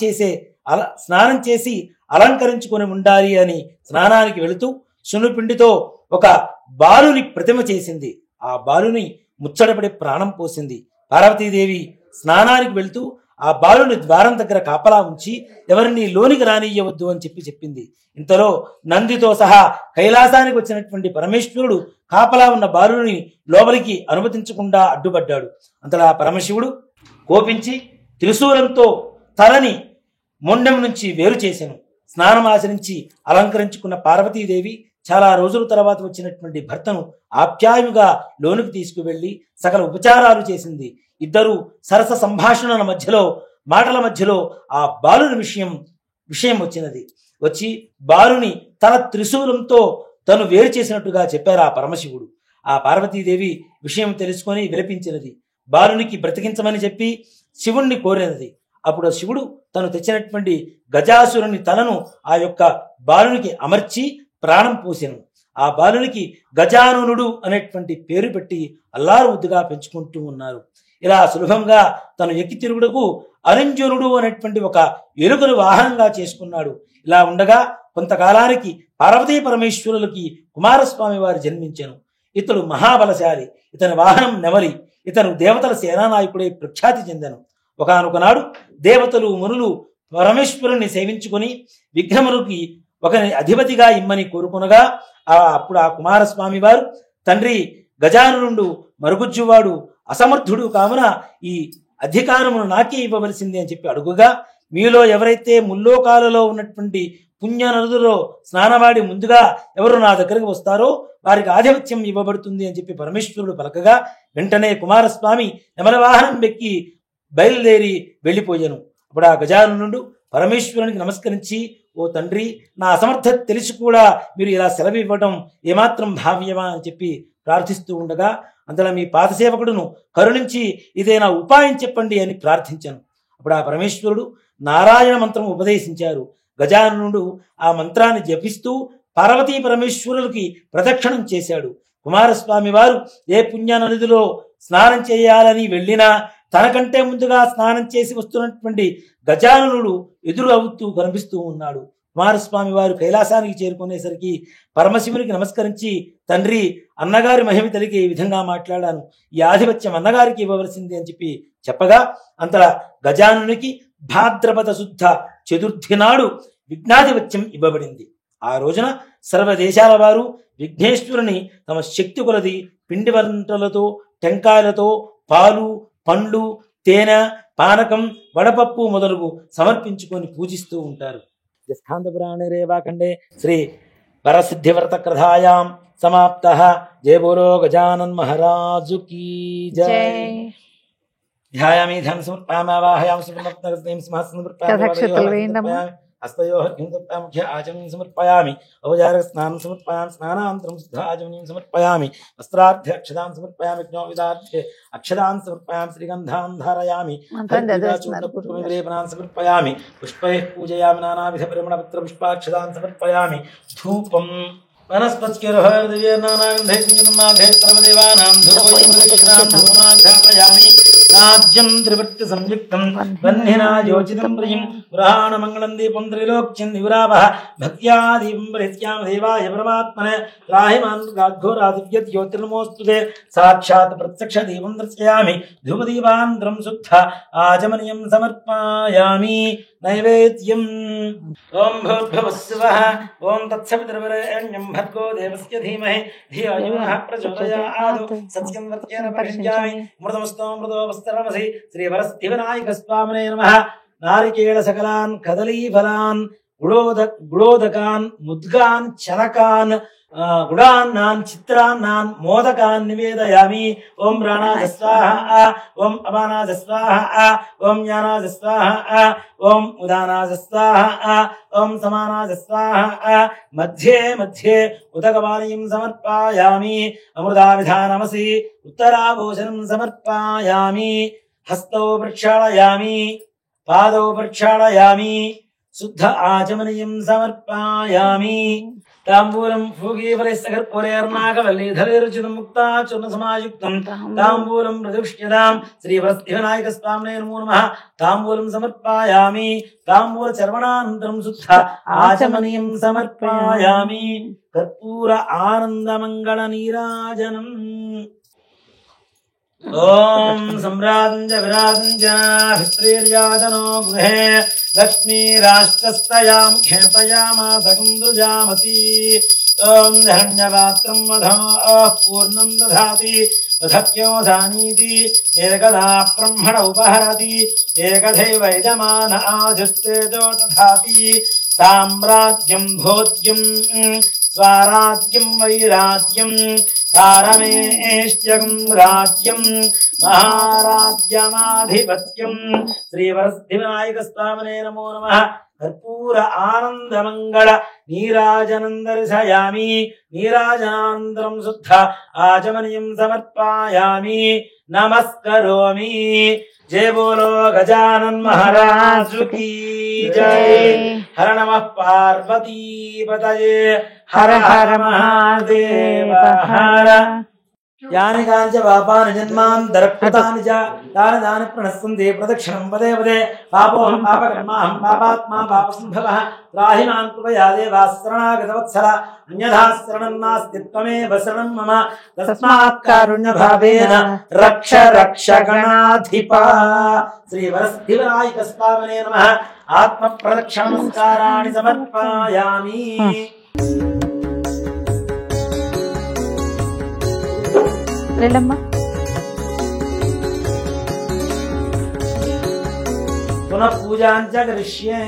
చేసి అలంకరించుకొని ఉండాలి అని స్నానానికి వెళుతూ సున్నుపిండితో ఒక బాలుని ప్రతిమ చేసింది. ఆ బాలుని ముచ్చటపడి ప్రాణం పోసింది. పార్వతీదేవి స్నానానికి వెళుతూ ఆ బాలుని ద్వారం దగ్గర కాపలా ఉంచి ఎవరిని లోనికి రానియ్యవద్దు అని చెప్పింది. ఇంతలో నందితో సహా కైలాసానికి వచ్చినటువంటి పరమేశ్వరుడు కాపలా ఉన్న బాలుని లోపలికి అనుమతించకుండా అడ్డుపడ్డాడు. అంతలా పరమశివుడు కోపించి త్రిశూలంతో తలని మొండెం నుంచి వేరు చేశాను. స్నానం ఆచరించి అలంకరించుకున్న పార్వతీదేవి చాలా రోజుల తర్వాత వచ్చినటువంటి భర్తను ఆప్యాయుగా లోనికి తీసుకువెళ్లి సకల ఉపచారాలు చేసింది. ఇద్దరు సరస సంభాషణల మధ్యలో మాటల మధ్యలో ఆ బాలుని విషయం వచ్చి బాలుని తన త్రిశూలంతో తను వేరు చేసినట్టుగా చెప్పారు ఆ పరమశివుడు. ఆ పార్వతీదేవి విషయం తెలుసుకొని విలపించినది. బాలునికి బ్రతికించమని చెప్పి శివుణ్ణి కోరినది. అప్పుడు శివుడు తను తెచ్చినటువంటి గజాసురుని తలను ఆ యొక్క బాలునికి అమర్చి ప్రాణం పోసెను. ఆ బాలునికి గజాననుడు అనేటువంటి పేరు పెట్టి అల్లారు ముద్దుగా పెంచుకుంటూ ఉన్నారు. ఇలా సులభంగా తను ఎక్కి తిరుగుడుకు అరంజనుడు అనేటువంటి ఒక ఎలుకను వాహనంగా చేసుకున్నాడు. ఇలా ఉండగా కొంతకాలానికి పార్వతీ పరమేశ్వరులకి కుమారస్వామి వారు జన్మించెను. ఇతడు మహాబలశాలి. ఇతని వాహనం నెమలి. ఇతను దేవతల సేనానాయకుడై ప్రఖ్యాతి చెందెను. ఒకానొకనాడు దేవతలు మునులు పరమేశ్వరుణ్ణి సేవించుకొని విఘ్నములకి ఒకని అధిపతిగా ఇమ్మని కోరుకునగా అప్పుడు ఆ కుమారస్వామి వారు తండ్రి గజాననుడు మరుగుజ్జువాడు అసమర్థుడు కావున ఈ అధికారమును నాకే ఇవ్వవలసింది అని చెప్పి అడుగుగా, మీలో ఎవరైతే ముల్లోకాలలో ఉన్నటువంటి పుణ్య నదులలో స్నానవాడి ముందుగా ఎవరు నా దగ్గరకు వస్తారో వారికి ఆధిపత్యం ఇవ్వబడుతుంది అని చెప్పి పరమేశ్వరుడు పలకగా వెంటనే కుమారస్వామి నెమల వాహనం వెక్కి బయలుదేరి వెళ్ళిపోయాను. అప్పుడు ఆ గజాననుడు పరమేశ్వరునికి నమస్కరించి, ఓ తండ్రి, నా అసమర్థత తెలిసి కూడా మీరు ఇలా సెలవు ఇవ్వడం ఏమాత్రం భావ్యమా అని చెప్పి ప్రార్థిస్తూ ఉండగా అంతలో మీ పాదసేవకుడును కరుణించి ఇదేనా ఉపాయం చెప్పండి అని ప్రార్థించాను. అప్పుడు ఆ పరమేశ్వరుడు నారాయణ మంత్రం ఉపదేశించారు. గజాననుడు ఆ మంత్రాన్ని జపిస్తూ పార్వతీ పరమేశ్వరులకి ప్రదక్షిణం చేశాడు. కుమారస్వామి వారు ఏ పుణ్య నదిలో స్నానం చేయాలని వెళ్ళినా తనకంటే ముందుగా స్నానం చేసి వస్తున్నటువంటి గజాననుడు ఎదురు అవుతూ కనిపిస్తూ ఉన్నాడు. కుమారస్వామి వారు కైలాసానికి చేరుకునేసరికి పరమశివునికి నమస్కరించి, తండ్రి, అన్నగారి మహిమ తెలికి ఈ విధంగా మాట్లాడాను, ఈ ఆధిపత్యం అన్నగారికి ఇవ్వవలసింది అని చెప్పి చెప్పగా అంతలా గజానునికి భాద్రపద శుద్ధ చతుర్థి నాడు విఘ్నాధిపత్యం ఇవ్వబడింది. ఆ రోజున సర్వదేశాల వారు విఘ్నేశ్వరుని తమ శక్తి కొలది పిండి వంటలతో, టెంకాయలతో, పాలు, పండ్లు, తేనె, పానకం, వడపప్పు మొదలగు సమర్పించుకొని పూజిస్తూ ఉంటారు. స్కాంద పురాణే రేవాఖండే శ్రీ వరసిద్ధివ్రత కథాయాం సమాప్తః. జయ బోలో గజానన్ మహారాజు కీ జై. ధ్యాయామి ధ్యాన సమర్పయామి ఆవాహయామి సువర్ణరత్నగతీం సింహాసనం సమర్పయామి హస్తయోః ముఖ్య ఆచమనీయం సమర్పయామి ఔపచారిక స్నానం సమర్పయామి స్నానానంతరం శుద్ధాచమనీయం సమర్పయామి వస్త్రార్థ్య అక్షదాన్ సమర్పయామి జ్ఞోవిదార్థ్య అక్షదాన్ సమర్పయామి శ్రీగంధాన్ ధారయామి పుష్పవిలేపనాన్ సమర్పయామి పుష్పైః పూజయామి నానావిధ పరిమళపత్ర పుష్పాక్షదాన్ సమర్పయామి ధూపం వనస్పత్యర్హర్దయే నానాగంధైర్నాగంధైర్దేవానాం ధూపయామి రాజ్యం త్రివృత్తి సంయుక్తం వన్నినా యోచితం ప్రియం పురాణ మంగళం దీపం త్రిలోక్యం దివరావః భక్త్యా దీపం పరిత్యామ దేవాయ పరమాత్మనే త్రాహిమాన్ గాద్ఘోరాదివ్యత్ జ్యోతిర్నమోస్తుతే సాక్షాత్ ప్రత్యక్ష దీపం దర్శయామి ధూపదీపాంతరం శుద్ధ ఆచమనీయం సమర్పయామి నైవేద్యం. ఓం భూర్భువః స్వః ఓం తత్సవితుర్వరేణ్యం భర్గో దేవస్య ధీమహి ధియో యో నః ప్రచోదయాత్ సత్యం వర్తేన పరిజ్ఞామి మృతమస్తో మృతోపస్తరమసి శ్రీ వరసిద్ధివినాయక స్వామినే నమః. నారికేళ సకలాన్ కదలీఫలాన్ గుడోదకాన్ ముద్గాన్ చనకాన్ గుడాన్నాన్ చిత్రాన్నాన్ మోదకాన్ నివేదయామి. ఓం ప్రాణాయ స్వాహా ఓం అపానాయ స్వాహా ఓం జ్ఞానాయ స్వాహా ఓం ఉదానాయ స్వాహా ఓం సమానాయ స్వాహా. మధ్యే మధ్యే ఉదకపానీయం సమర్పయామి. అమృతావిధానమసి ఉత్తరాభూషణం సమర్పయామి. హస్తౌ ప్రక్షాళయామి పాదౌ ప్రక్షాళయామి శుద్ధ ఆచమనీయం సమర్పయామి. తాంబూలం ఫూగీఫలైస్సకర్పూరేర్నాగవల్లీధరైరుచితం ముక్తాచూర్ణ సమాయుక్తం తాంబూలం ప్రతిష్ఠ్యతాం. శ్రీ వరసిద్ధివినాయక స్వామినే నమో నమః. తాంబూలం సమర్పయామి. తాంబూల చర్వణానంతరం శుద్ధ ఆచమనీయం సమర్పయామి. కర్పూర ఆనందమంగళ నీరాజనం. ఓం సమ్రాజంజ విరాజంజాభిస్త్రీర్యాజనో గృహే లక్ష్మీరాష్ట్రస్తయాం ఖేతయామాసకుందృజామసి. ఓం ధరణ్యపాత్రం వధో పూర్ణం దధాతి తథప్యోధానీతి ఏకదా బ్రహ్మణ ఉపహరతి ఏకథైవ యజమాన ఆజుస్తేజో దధాతి. సామ్రాజ్యం భోజ్యం స్వరాజ్యం వైరాజ్యం కారమేష్ట్యం రాజ్యం మహారాజ్యమాధిపత్యం. శ్రీ వరసిద్ధివినాయక స్వామినే నమో నమః. కర్పూర ఆనందమంగళ నీరాజనం దర్శయామి. నీరాజనానంతరం శుద్ధ ఆచమనీయం సమర్పయామి. నమస్కరోమి. జయ బోలో గజానన్ మహారాజు కీ జయ. హర నమః పార్వతీపతయే హర హర మహాదేవ హర. యాని కాంచ పాపాని జన్మాంతరకృతాని చ తాని తాని ప్రణశ్యంతి ప్రదక్షిణం పదే పదే. పాపోహం పాపకర్మాహం పాపాత్మా పాపసంభవః త్రాహి మాం కృపయా దేవా శరణాగతవత్సల. అన్యథా శరణం నాస్తి త్వమేవ శరణం మమ. తస్మాత్ కారుణ్యభావేన రక్ష రక్ష గణాధిప. శ్రీ వరసిద్ధివినాయక స్వామినే నమః. ఆత్మ ప్రదక్షిణ నమస్కారాణి సమర్పయామి. పునః పూజాంచ కరిష్యే.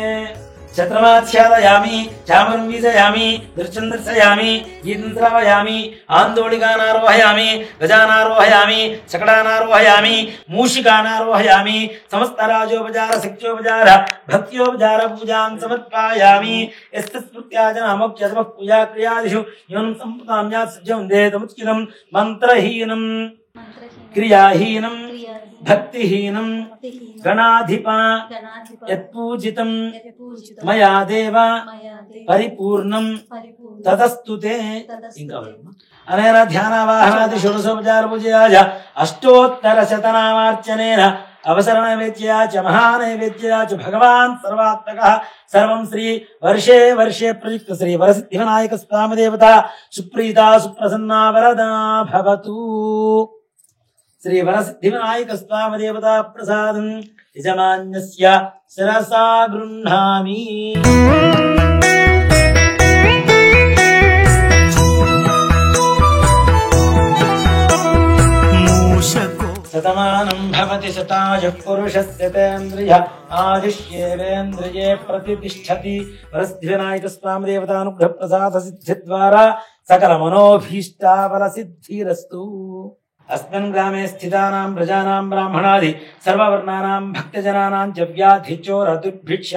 ఛత్రమాచ్ఛాదయామి చామరం వీజయామి దృశ్యం దర్శయామి గీతం శ్రావయామి ఆందోళికానారోహయామి గజానారోహయామి శకటానారోహయామి మూషికానారోహయామి. సమస్త రాజోపచార శక్త్యోపచార భక్త్యోపచార పూజాం సమర్పయామి. యస్మృత్యాజనమోక్షమ పూజా క్రియాదిషు యోనం సంపదామ్యాత్ సజ్జం దేతముచ్యుతం. మంత్రహీనం క్రియాహీనం భక్తిహీనం గణాధిప యత్పూజితం మయా దేవ పరిపూర్ణం తదస్తుతే. ఇంకా అనేన ధ్యానావాహనాది షోడశోపచార పూజయాయ అష్టోత్తర శతనామార్చనేన అవసరనైవేద్యా చ మహానైవేద్యా చ భగవాన్ సర్వాత్మకః. సర్వం శ్రీ వర్షే వర్షే ప్రయుక్త శ్రీ వరసిద్ధివినాయక స్వామి దేవత సుప్రీతా సుప్రసన్నా వరదా భవతు. శ్రీ వరసిద్ధివినాయక స్వామి దేవత ప్రసాదం యజమాన్యస్య శిరసా గృహ్ణామి. శతమానం భవతి శతాయుః పురుషస్య తేంద్రియ ఆయుష్యేవేంద్రియే ప్రతిష్ఠతి. వరసిద్ధివినాయక స్వామి దేవతానుగ్రహ ప్రసాద సిద్ధి ద్వారా సకల మనోభీష్టాఫల సిద్ధిరస్తు. अस्मिन् ग्रामे स्थितानां प्रजानां ब्राह्मणादि सर्ववर्णानां भक्तजनानां च व्याधि चोर दुर्भिक्ष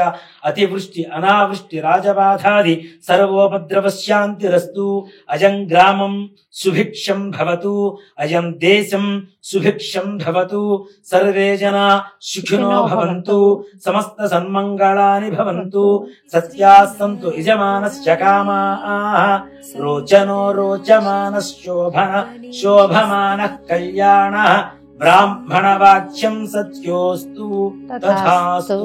अतिवृष्टि अनावृष्टि राजबाधादि सर्वोपद्रवशान्तिरस्तु. अयं ग्रामं सुभिक्षं भवतु अयं देशं सुभिक्षं भवतु. सर्वे जना सुखिनो भवन्तु समस्त सन्मङ्गलानि भवन्तु. सत्याः सन्तु यजमानस्य कामाः रोचनो रोचमानः शोभमानः कल्याणः బ్రాహ్మణవాక్యం సత్యోస్తు తథాస్తు.